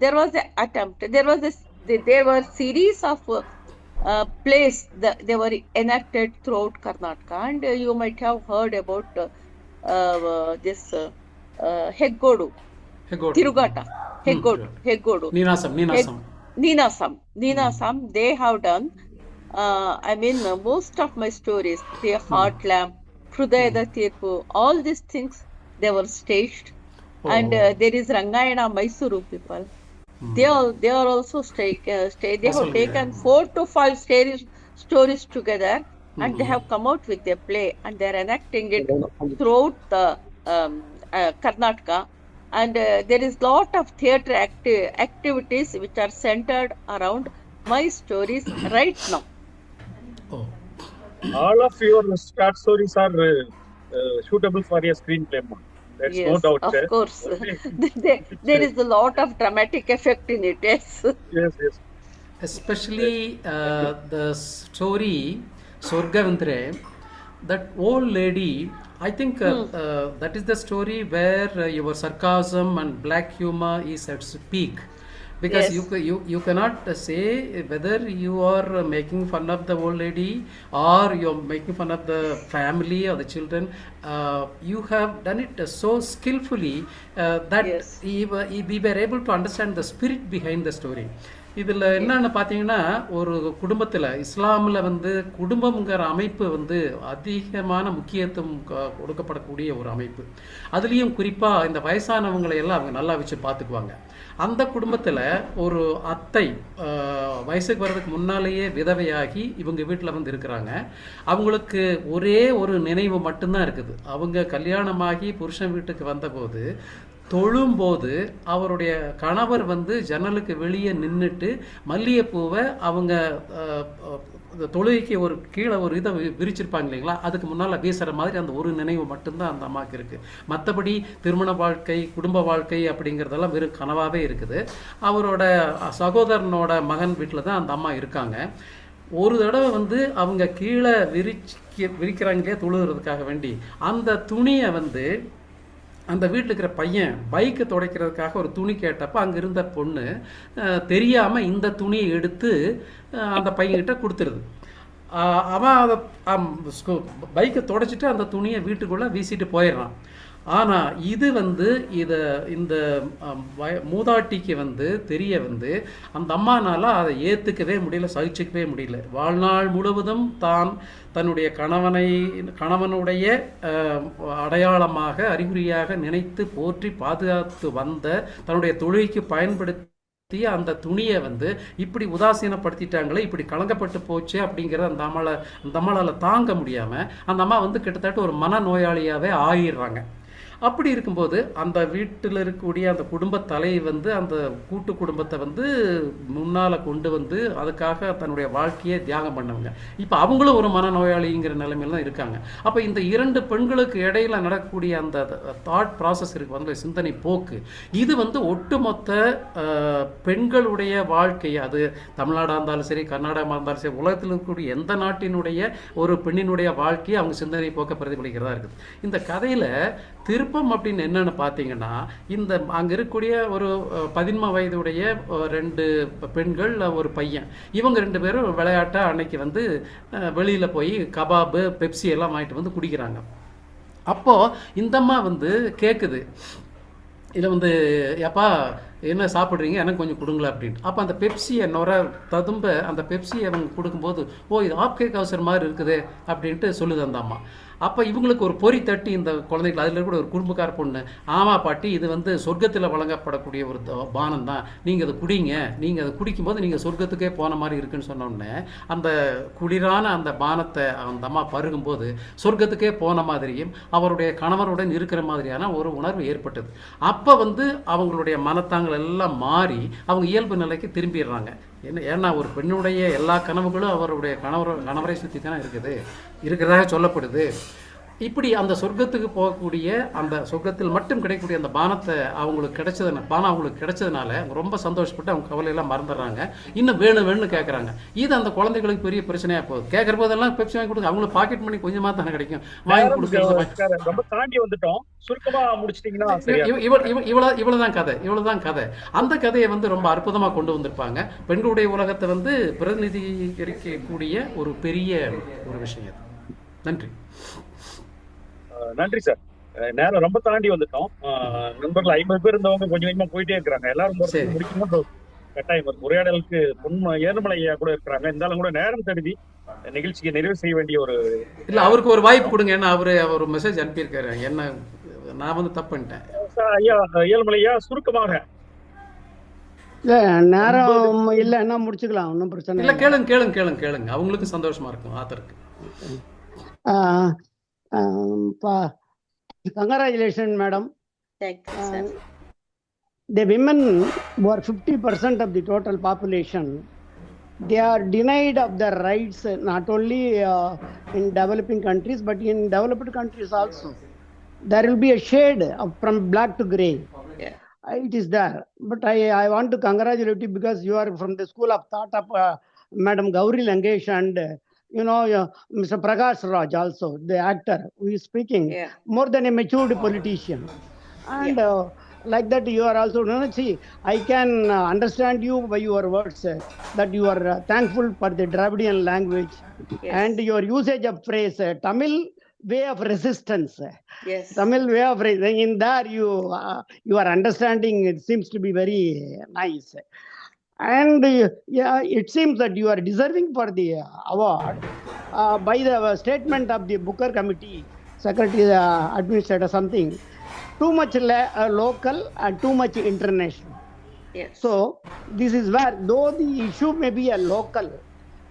Speaker 7: there was an attempt. There were series of plays that they were enacted throughout Karnataka, and you might have heard about this Heggodu, Tirugata, Heggodu, Ninasam. They have done. Most of my stories, the Heart Lamp, Hrudayada Tirpu, all these things, they were staged. And there is Rangayana Mysuru people. They are also they have taken 4 to 5 stories together, and they have come out with a play, and they are enacting it throughout the Karnataka. And there is lot of theatre activities which are centered around my stories right now.
Speaker 3: All of your short stories are suitable for a screenplay, ma'am. That's no doubt.
Speaker 7: Of course. There is a lot of dramatic effect in it. Yes.
Speaker 5: Especially the story Sorgavandre, that old lady. I think that is the story where your sarcasm and black humor is at its peak. Because you cannot say whether you are making fun of the old lady or you are making fun of the family or the children. You have done it so skillfully that we were able to understand the spirit behind the story. இதில் என்னென்னு பார்த்தீங்கன்னா, ஒரு குடும்பத்தில் இஸ்லாமில் குடும்பங்கிற அமைப்பு அதிகமான முக்கியத்துவம் கொடுக்கப்படக்கூடிய ஒரு அமைப்பு. அதுலேயும் குறிப்பாக இந்த வயசானவங்களை எல்லாம் அவங்க நல்லா வச்சு பார்த்துக்குவாங்க. அந்த குடும்பத்தில் ஒரு அத்தை வயசுக்கு வர்றதுக்கு முன்னாலேயே விதவையாகி இவங்க வீட்டில் இருக்கிறாங்க. அவங்களுக்கு ஒரே ஒரு நினைவு மட்டும்தான் இருக்குது. அவங்க கல்யாணமாகி புருஷன் வீட்டுக்கு வந்தபோது தொழும்போது அவருடைய கணவர் ஜன்னலுக்கு வெளியே நின்றுட்டு மல்லிகைப்பூவை அவங்க தொழுகைக்கு ஒரு கீழே ஒரு இதை விரிச்சிருப்பாங்க இல்லைங்களா, அதுக்கு முன்னால் வீசுகிற மாதிரி அந்த ஒரு நினைவு மட்டும்தான் அந்த அம்மாவுக்கு இருக்குது. மற்றபடி திருமண வாழ்க்கை, குடும்ப வாழ்க்கை அப்படிங்கிறதெல்லாம் வெறும் கனவாகவே இருக்குது. அவரோட சகோதரனோட மகன் வீட்டில் தான் அந்த அம்மா இருக்காங்க. ஒரு தடவை அவங்க கீழே விரிக்கிறாங்களே தொழுகிறதுக்காக வேண்டி அந்த துணியை அந்த வீட்டில் இருக்கிற பையன் பைக்கை துடைக்கிறதுக்காக ஒரு துணி கேட்டப்போ அங்கே இருந்த பொண்ணு தெரியாமல் இந்த துணியை எடுத்து அந்த பையன்கிட்ட கொடுத்துருது. அவன் அதை பைக்கை துடைச்சிட்டு அந்த துணியை வீட்டுக்குள்ளே வீசிட்டு போயிடுறான். ஆனால் இது இந்த மூதாட்டிக்கு தெரிய அந்த அம்மானால் அதை ஏற்றுக்கவே முடியல, சகிச்சிக்கவே முடியல. வாழ்நாள் முழுவதும் தான் தன்னுடைய கணவனுடைய அடையாளமாக அறிகுறியாக நினைத்து போற்றி பாதுகாத்து வந்த தன்னுடைய தொழிலுக்கு பயன்படுத்தி அந்த துணியை இப்படி உதாசீனப்படுத்திட்டாங்களே, இப்படி கலங்கப்பட்டு போச்சு அப்படிங்கிறத அந்த அம்மாளால் தாங்க முடியாமல் அந்த அம்மா கிட்டத்தட்ட ஒரு மனநோயாளியாகவே ஆயிடுறாங்க. அப்படி இருக்கும்போது அந்த வீட்டில் இருக்கக்கூடிய அந்த குடும்ப தலை வந்து அந்த கூட்டு குடும்பத்தை வந்து முன்னால் கொண்டு வந்து அதுக்காக தன்னுடைய வாழ்க்கையை தியாகம் பண்ணவங்க. இப்போ அவங்களும் ஒரு மனநோயாளிங்கிற நிலைமையில தான் இருக்காங்க. அப்போ இந்த 2 பெண்களுக்கு இடையில நடக்கக்கூடிய அந்த தாட் ப்ராசஸ் இருக்கு வந்து சிந்தனை போக்கு, இது வந்து ஒட்டுமொத்த பெண்களுடைய வாழ்க்கையை, அது தமிழ்நாடாக இருந்தாலும் சரி, கர்நாடகமாக இருந்தாலும் சரி, உலகத்தில் இருக்கக்கூடிய எந்த நாட்டினுடைய ஒரு பெண்ணினுடைய வாழ்க்கையை அவங்க சிந்தனை போக்க பிரதிபலிக்கிறதா இருக்குது. இந்த கதையில் திருப்பம் அப்படின்னு என்னன்னு பார்த்தீங்கன்னா, இந்த அங்கே இருக்கக்கூடிய ஒரு 13 வயதுடைய 2 பெண்கள் ஒரு பையன், இவங்க 2 பேரும் விளையாட்டா அன்னைக்கு வந்து வெளியில் போய் கபாபு பெப்சி எல்லாம் வாங்கிட்டு வந்து குடிக்கிறாங்க. அப்போது இந்தம்மா வந்து கேட்குது, இதில் வந்து எப்பா என்ன சாப்பிட்றீங்க, எனக்கு கொஞ்சம் கொடுங்களா அப்படின்ட்டு. அப்போ அந்த பெப்சியை ததும்ப அந்த பெப்சியை அவங்க கொடுக்கும்போது, ஓ இது ஆப்கே கவுசர் மாதிரி இருக்குது அப்படின்ட்டு சொல்லுது அந்த அம்மா. அப்போ இவங்களுக்கு ஒரு பொறி தட்டி இந்த குழந்தைகள், அதில் கூட ஒரு குடும்பக்கார பொண்ணு, ஆமாம் பாட்டி இது வந்து சொர்க்கத்தில் வழங்கப்படக்கூடிய ஒரு பானம் தான், நீங்கள் அதை குடிங்க, நீங்கள் அதை குடிக்கும்போது நீங்கள் சொர்க்கத்துக்கே போன மாதிரி இருக்குன்னு சொன்னோடனே அந்த குளிரான அந்த பானத்தை அந்த அம்மா பருகும்போது சொர்க்கத்துக்கே போன மாதிரியும் அவருடைய கணவருடன் இருக்கிற மாதிரியான ஒரு உணர்வு ஏற்பட்டது. அப்போ வந்து அவங்களுடைய மனத்தாங்கள் எல்லாம் மாறி அவங்க இயல்பு நிலைக்கு திரும்பிடுறாங்க. ஏன்னா ஒரு பெண்ணுடைய எல்லா கனவுகளும் அவருடைய கணவரை சுற்றி தானே இருக்கிறதாக சொல்லப்படுது. இப்படி அந்த சொர்க்கத்துக்கு போகக்கூடிய, அந்த சொர்க்கத்தில் மட்டும் கிடைக்கக்கூடிய அந்த பானத்தை அவங்களுக்கு கிடைச்சதுனால அவங்க ரொம்ப சந்தோஷப்பட்டு அவங்க கவலையெல்லாம் மறந்துடுறாங்க. இன்னும் வேணும்னு கேட்குறாங்க. இது அந்த குழந்தைகளுக்கு பெரிய பிரச்சனையாக போகுது. கேட்குற போதெல்லாம் பெப்சி வாங்கி கொடுங்க, அவங்களுக்கு பாக்கெட் மணி கொஞ்சமாக தானே கிடைக்கும், வாங்கி கொடுக்குறது.
Speaker 3: ரொம்ப தாண்டி வந்துட்டோம், சுருக்கமா முடிச்சிட்டீங்கன்னா
Speaker 5: இவ்வளவுதான் கதை. அந்த கதையை வந்து ரொம்ப அற்புதமாக கொண்டு வந்திருப்பாங்க. பெண்களுடைய உலகத்தை வந்து பிரதிநிதிக்கக்கூடிய ஒரு பெரிய ஒரு விஷயம். நன்றி.
Speaker 3: நன்றி சார். நேரம் ரொம்ப தாண்டி வந்துட்டோம். நண்பர்கள் 50 பேர் இருந்தவங்க கொஞ்சம் கொஞ்சமா போயிட்டே இருக்கிறாங்க. எல்லாரும் முடிக்கணும் கட்டாயம். உரையாடலுக்கு ஏழுமலையா கூட இருக்கிறாங்க. இருந்தாலும் கூட நேரம் கருதி நிகழ்ச்சியை நிறைவு செய்ய வேண்டிய ஒரு
Speaker 5: இல்ல, அவருக்கு ஒரு வாய்ப்பு கொடுங்க. ஏன்னா அவர் மெசேஜ் அனுப்பியிருக்காரு, என்ன நான் வந்து தப்பு பண்ணிட்டேன்.
Speaker 3: ஐயா ஏழுமலையா சுருக்கமாக.
Speaker 8: நேரம் இல்லைன்னா முடிச்சுக்கலாம், ஒன்றும் பிரச்சனை
Speaker 5: இல்லை. கேளுங்க, அவங்களுக்கு சந்தோஷமா இருக்கும் ஆத்தருக்கு.
Speaker 8: Congratulations, madam.
Speaker 7: Thank you, sir.
Speaker 8: The women who are 50% of the total population, they are denied of their rights not only in developing countries but in developed countries also. There will be a shade from black to grey.
Speaker 7: Yeah.
Speaker 8: It is there. But I want to congratulate you because you are from the school of thought of Madam Gauri Lankesh and Mr. Prakash Raj also, the actor who is speaking, more than a matured politician. And like that you are also, see, I can understand you by your words that you are thankful for the Dravidian language and your usage of phrase, Tamil way of resistance.
Speaker 7: Yes.
Speaker 8: Tamil way of resistance. In there you are understanding, it seems to be very nice. And it seems that you are deserving for the award by the statement of the Booker Committee, Secretary, Administrator, something. Too much local and too much international.
Speaker 7: Yes.
Speaker 8: So this is where, though the issue may be a local,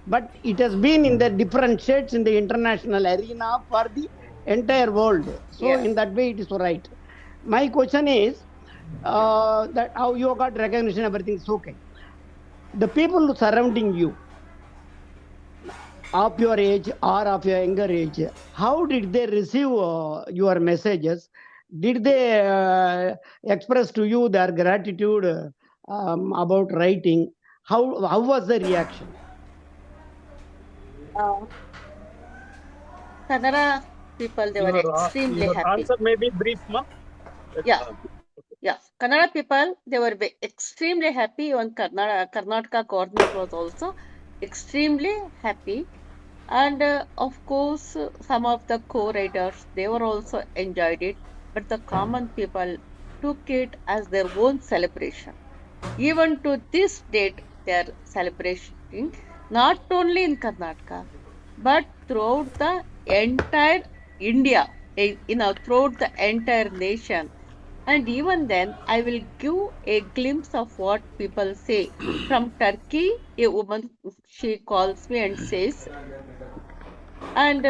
Speaker 8: but it has been in the different shades in the international arena for the entire world. So in that way it is right. My question is that how you got recognition, everything is okay. The people surrounding you of your age or of your younger age, how did they receive your messages? Did they express to you their gratitude about writing? How was the reaction?
Speaker 7: Kannada people, they were extremely happy.
Speaker 3: Answer may be brief, ma.
Speaker 7: Yeah, Kannada people, they were extremely happy. Even Karnataka coordinator was also extremely happy. And of course, some of the co-writers, they were also enjoyed it. But the common people took it as their own celebration. Even to this date, they are celebrating not only in Karnataka, but throughout the entire India, throughout the entire nation. And even then, I will give a glimpse of what people say. From Turkey, a woman, she calls me and says, and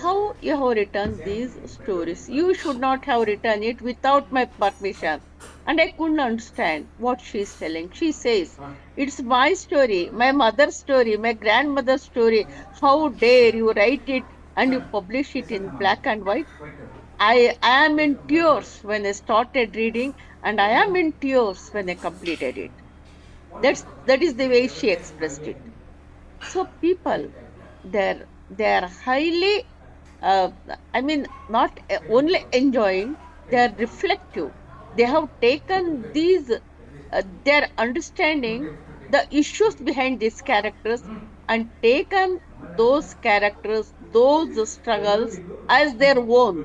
Speaker 7: how you have written these stories. You should not have written it without my permission. And I couldn't understand what she is telling. She says, it's my story, my mother's story, my grandmother's story. How dare you write it and you publish it in black and white? I am in tears when I started reading, and I am in tears when I completed it. That is the way she expressed it. So people, they're highly, I mean, not only enjoying, they're reflective. They have taken these, they're understanding the issues behind these characters and taken those characters, those struggles as their own.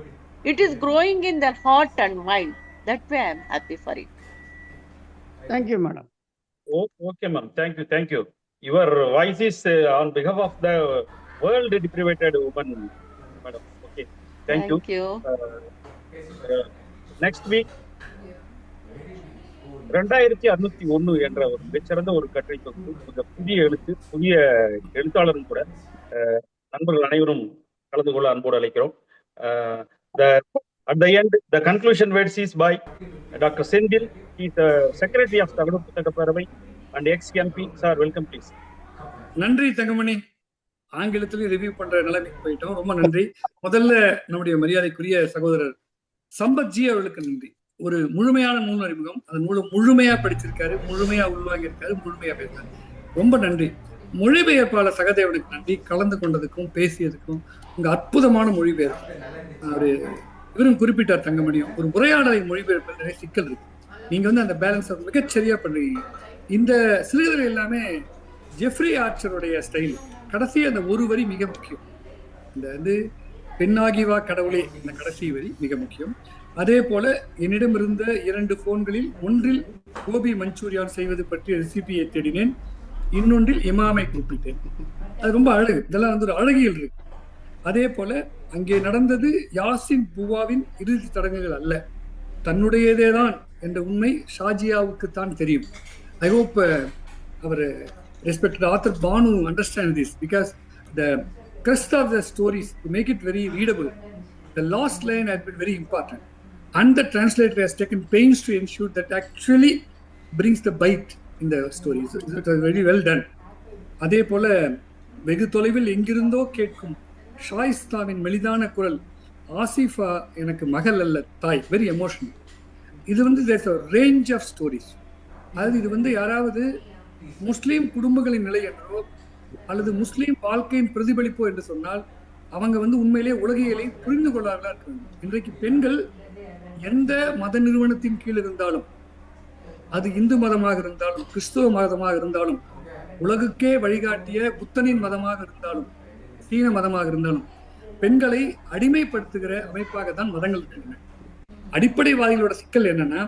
Speaker 7: It is growing in their heart and mind. That way I'm happy for it.
Speaker 8: Thank you, madam.
Speaker 3: Okay, ma'am. Thank you. Your voice is on behalf of the world deprived woman, madam. Okay, thank you. Next week, 2601 என்ற ஒரு மிகச்சிறந்த ஒரு கட்டுரை தொகுப்பு, கொஞ்சம் புதிய எழுத்தாளரும் கூட, நண்பர்கள் அனைவரும் கலந்து கொள்ள அன்போடு அழைக்கிறோம். At the end, the conclusion words is by Dr. Sendil. He is the Secretary of Tamil Puthaka Paravai and ex-MP. Sir, welcome please.
Speaker 1: நன்றி தங்கமணி. ஆங்கிலத்திலையும் ரிவ்யூ பண்ற நிலைமைக்கு போயிட்டோம். ரொம்ப நன்றி. முதல்ல நம்முடைய மரியாதைக்குரிய சகோதரர் சம்பத் ஜி அவர்களுக்கு நன்றி. ஒரு முழுமையான நூல் அறிமுகம், அந்த நூலை முழுமையா படிச்சிருக்காரு, முழுமையா உள்வாங்கி இருக்காரு, முழுமையா பேசுறாரு. ரொம்ப நன்றி. மொழிபெயர்ப்பாளர் சகதேவனுக்கு நன்றி, கலந்து கொண்டதுக்கும் பேசியதுக்கும். உங்க அற்புதமான மொழிபெயர்ப்பு. இவரும் குறிப்பிட்டார் தங்கமணியும், ஒரு உரையாடலை மொழிபெயர்ப்பில் நிறைய சிக்கல் இருக்கு. நீங்க அந்த பேலன்ஸ் மிகச்சரியா பண்றீங்க. இந்த சிறுகதை எல்லாமே ஜெஃப்ரி ஆர்ச்சருடைய ஸ்டைல். கடைசி அந்த ஒரு வரி மிக முக்கியம். இந்த பெண்ணாகிவா கடவுளே, இந்த கடைசி வரி மிக முக்கியம். அதே போல என்னிடம் இருந்த 2 போன்களில் ஒன்றில் கோபி மஞ்சூரியான் செய்வது பற்றி ரெசிபியை தேடினேன், இன்னொன்றில் இமாமை குறிப்பிட்டேன். அது ரொம்ப அழகு. இதெல்லாம் ஒரு அழகியல் இருக்கு. அதே போல அங்கே நடந்தது யாசின் புவாவின் இறுதி சடங்குகள் அல்ல, தன்னுடையதேதான் என்ற உண்மை ஷாஜியாவுக்கு தான் தெரியும். ஐ ஹோப் அவர் respected author Banu understand this, because the crest of the stories, to make it very readable, the last line has been very important, and the translator has taken pains to ensure that actually brings the bite in the story. So it was very well done. அதே போல வெகு தொலைவில் எங்கிருந்தோ கேட்கும் ஷாயிஸ்தாவின் மெலிதான குரல், ஆசிஃபா எனக்கு மகள் அல்ல தாய், வெரி எமோஷனல். இது there's a range of stories. அதாவது இது யாராவது முஸ்லீம் குடும்பங்களின் நிலை என்றோ அல்லது முஸ்லீம் வாழ்க்கையின் பிரதிபலிப்போ என்று சொன்னால் அவங்க உண்மையிலே உலகியலை புரிந்து கொள்ளார்களா இருக்காங்க. இன்றைக்கு பெண்கள் எந்த மத நிறுவனத்தின் கீழ் இருந்தாலும், அது இந்து மதமாக இருந்தாலும், கிறிஸ்துவ மதமாக இருந்தாலும், உலகுக்கே வழிகாட்டிய புத்தனின் மதமாக இருந்தாலும், சீன மதமாக இருந்தாலும், பெண்களை அடிமைப்படுத்துகிற அமைப்பாக தான் மதங்கள் இருக்கின்றன. அடிப்படைவாதிகளோட சிக்கல் என்னன்னா,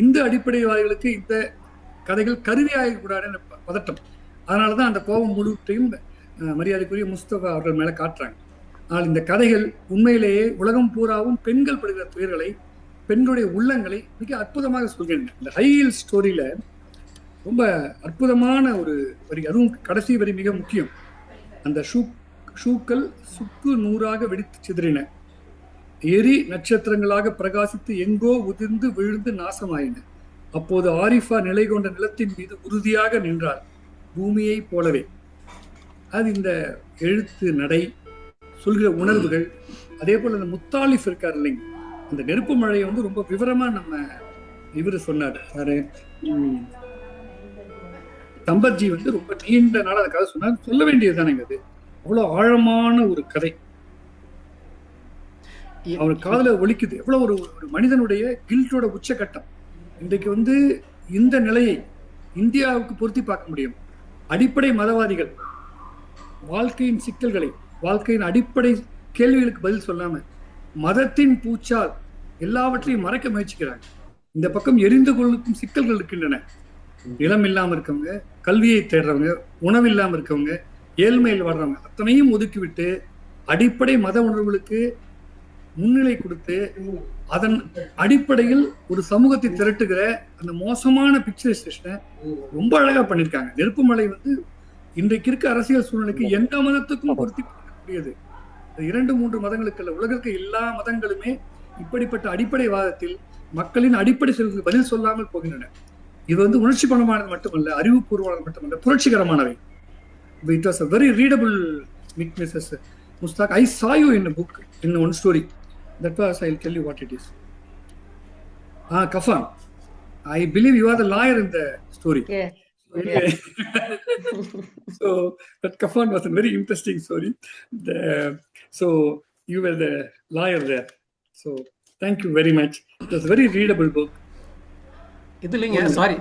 Speaker 1: இந்த அடிப்படைவாதிகளுக்கு இந்த கதைகள் கருவியாகக்கூடாது பதட்டம். அதனாலதான் அந்த கோபம் முழுவதையும் மரியாதைக்குரிய முஸ்தபா அவர்கள் மேல காட்டுறாங்க. ஆனால் இந்த கதைகள் உண்மையிலேயே உலகம் பூராவும் பெண்கள் படுகிற துயர்களை, பெண்களுடைய உள்ளங்களை மிக அற்புதமாக சொல்கின்றன. இந்த ஹைல் ஸ்டோரியில ரொம்ப அற்புதமான ஒரு வரி, அதுவும் கடைசி வரி மிக முக்கியம். அந்த ஷூக்கள் சுக்கு நூறாக வெடித்து சிதறின, எரி நட்சத்திரங்களாக பிரகாசித்து எங்கோ உதிர்ந்து விழுந்து நாசமாயின. அப்போது ஆரிஃபா நிலை கொண்ட நிலத்தின் மீது உறுதியாக நின்றார், பூமியை போலவே. அது இந்த எழுத்து நடை, சொல்கிற உணர்வுகள். அதே போல அந்த முத்தாலிஃப் இருக்கார் இல்லைங்க, அந்த நெருப்பு மழையை ரொம்ப விவரமா நம்ம இவரு சொன்னார் சாரு சம்பத்ஜி ரொம்ப நீண்ட நாள் அந்த கதை சொன்னார். சொல்ல வேண்டியதுதானேங்க, அது அவ்வளவு ஆழமான ஒரு கதை. அவர் காதல ஒலிக்குது. எவ்வளவு ஒரு மனிதனுடைய கில்ட்டோட உச்சகட்டம். இன்றைக்கு இந்த நிலையை இந்தியாவுக்கு பொருத்தி பார்க்க முடியும். அடிப்படை மதவாதிகள் வாழ்க்கையின் சிக்கல்களை, வாழ்க்கையின் அடிப்படை கேள்விகளுக்கு பதில் சொல்லாம மதத்தின் பூச்சால் எல்லாவற்றையும் மறைக்க முயற்சிக்கிறாங்க. இந்த பக்கம் எரிந்து கொள்ளும் சிக்கல்கள் இருக்கின்றன. நிலம் இல்லாம இருக்கவங்க, கல்வியை தேடுறவங்க, உணவு இல்லாம இருக்கவங்க, ஏழ்மையில் வர்றவங்க அத்தனையும் ஒதுக்கிவிட்டு அடிப்படை மத உணர்வுகளுக்கு முன்னிலை கொடுத்து அதன் அடிப்படையில் ஒரு சமூகத்தை திரட்டுகிற அந்த மோசமான பிக்சரைசேஷனை ரொம்ப அழகா பண்ணியிருக்காங்க. நெருப்பு மலை இன்றைக்கு இருக்க அரசியல் சூழ்நிலைக்கு எந்த மதத்துக்கும் பொருத்தி பார்க்கக்கூடியது. 2 3 மதங்களுக்கு அல்ல, உலகிற்கு எல்லா மதங்களுமே இப்படிப்பட்ட அடிப்படை வாதத்தில் மக்களின் அடிப்படை செல்வங்களுக்கு பதில் சொல்லாமல் போகின்றன. இது வந்து உணர்ச்சி பணமானது மட்டுமல்ல, அறிவுபூர்வமானது மட்டுமல்ல, புரட்சிகரமானவை. It was a very readable book, Mrs. Mustaq. I saw you in a book, in one story. That was, I'll tell you what it is. Kafan. I believe you are the lawyer in the story.
Speaker 7: Yeah.
Speaker 1: Anyway, so that Kafan was a very interesting story. So you were the lawyer there. So thank you very much. It was a very readable book.
Speaker 5: இது இல்லைங்க, சாரி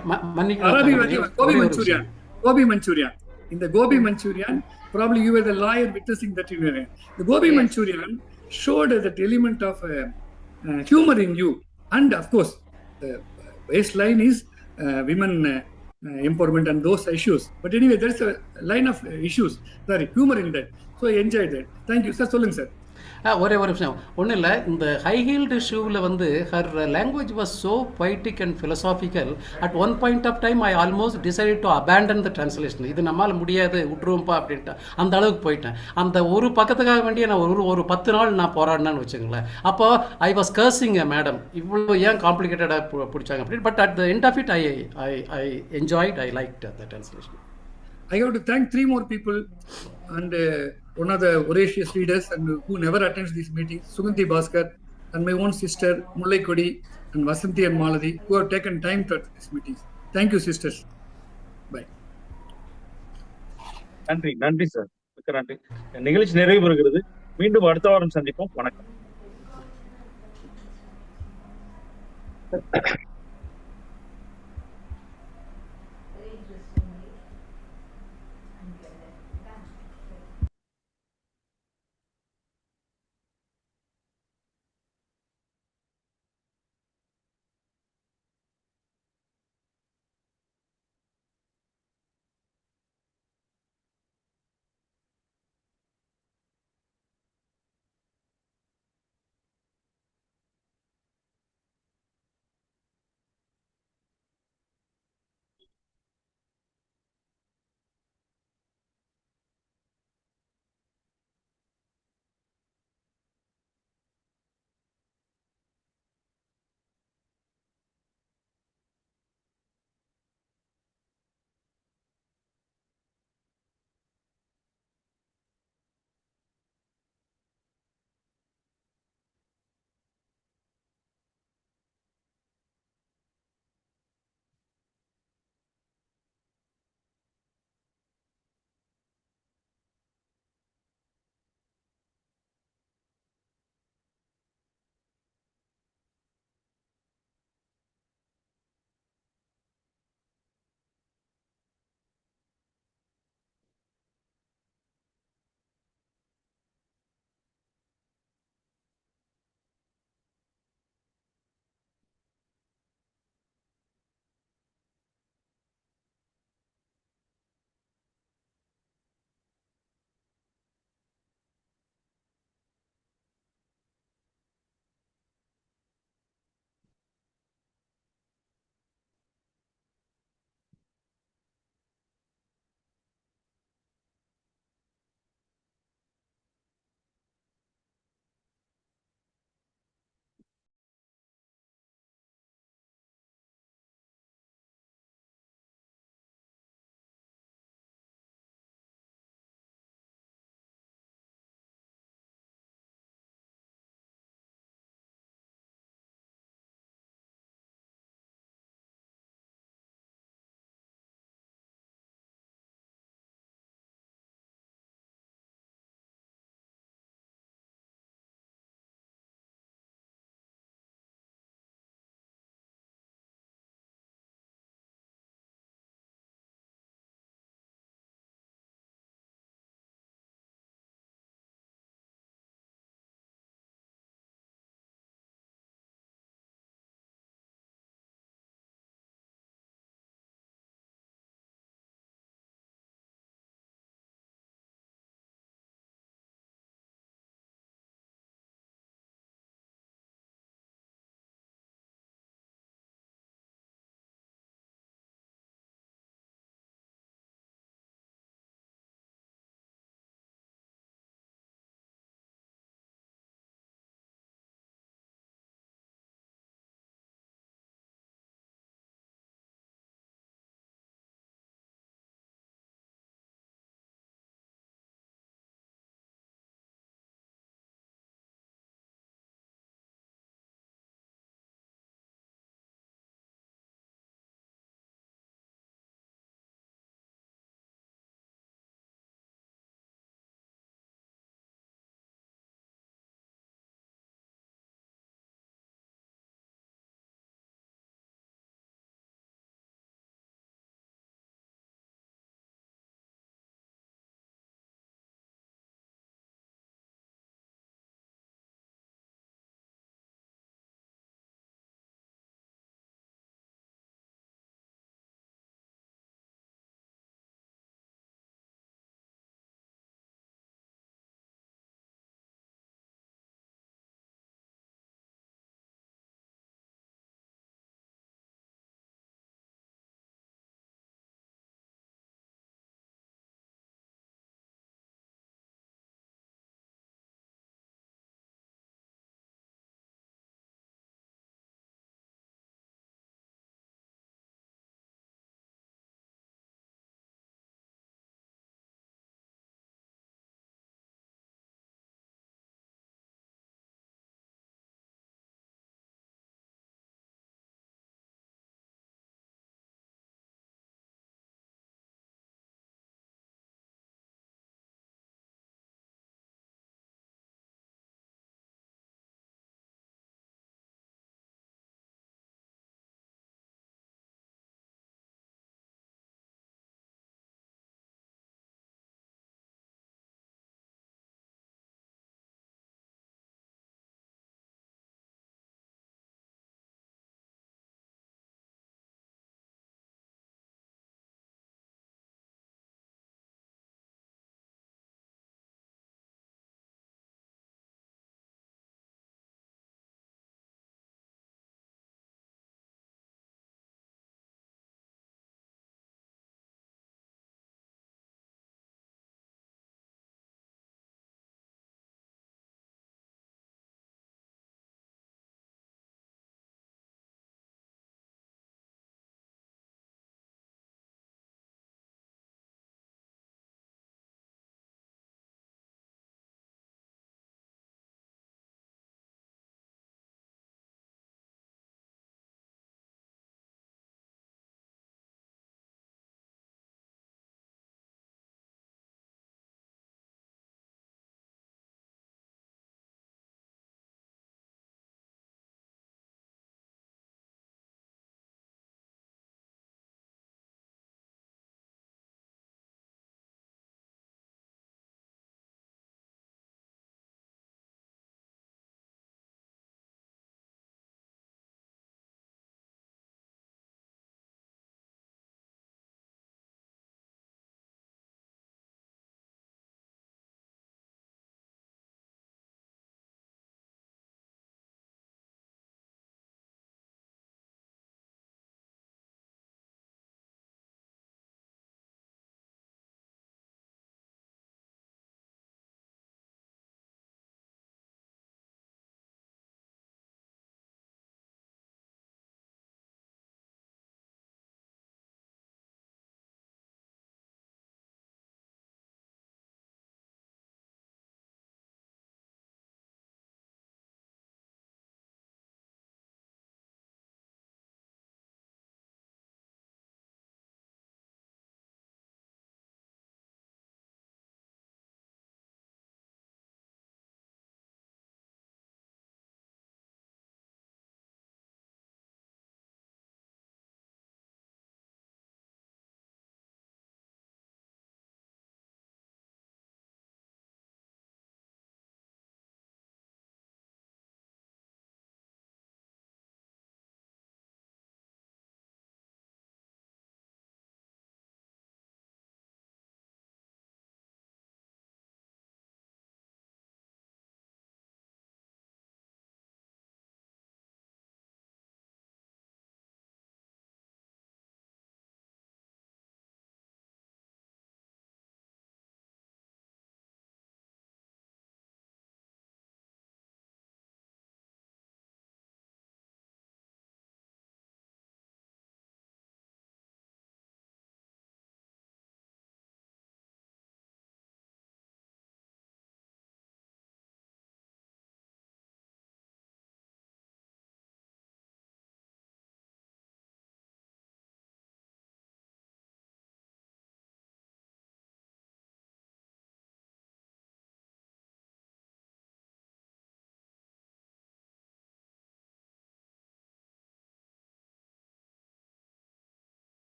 Speaker 1: Arabi
Speaker 5: மன்னிக்கணும்.
Speaker 1: Gobi Manchurian. Gobi Manchurian. In the Gobi Manchurian, probably you were the lawyer witnessing that in your. The Gobi Manchurian showed that element of humor in you, and of course, the baseline is women empowerment and those issues. But anyway, there's a line of issues. Sorry, humor in that. So I enjoyed that. Thank you, sir. Solung sir.
Speaker 5: ஒரே ஒரு விஷயம் ஒன்றும் இல்லை. இந்த ஹை ஹீல்டு ஷூவில் வந்து her language was so poetic and philosophical. At one point of time I almost decide to abandon the translation. இது நம்மளால் முடியாது, விட்டுருவோம்ப்பா அப்படின்ட்டு அந்த அளவுக்கு போயிட்டேன். அந்த ஒரு பக்கத்துக்காக வேண்டிய நான் ஒரு 10 நாள் நான் போராடினேன்னு வச்சுங்களேன். அப்போ ஐ வாஸ் கர்சிங் மேடம், இவ்வளோ ஏன் காம்ப்ளிகேட்டடாக பிடிச்சாங்க அப்படின்னு. But at the end of it I enjoyed, I like the translation.
Speaker 1: I have to thank 3 more people, and one of the voracious leaders and who never attends these meetings, Suganti Bhaskar, and my own sister Mullai Kodi and Vasanthi and Maladi, who have taken time to attend these meetings. Thank you, sisters. Bye.
Speaker 3: நன்றி சார், மிக்க நன்றி. நிகழ்ச்சி நிறைவு பெறுகிறது. மீண்டும் அடுத்த வாரம் சந்திப்போம். வணக்கம்.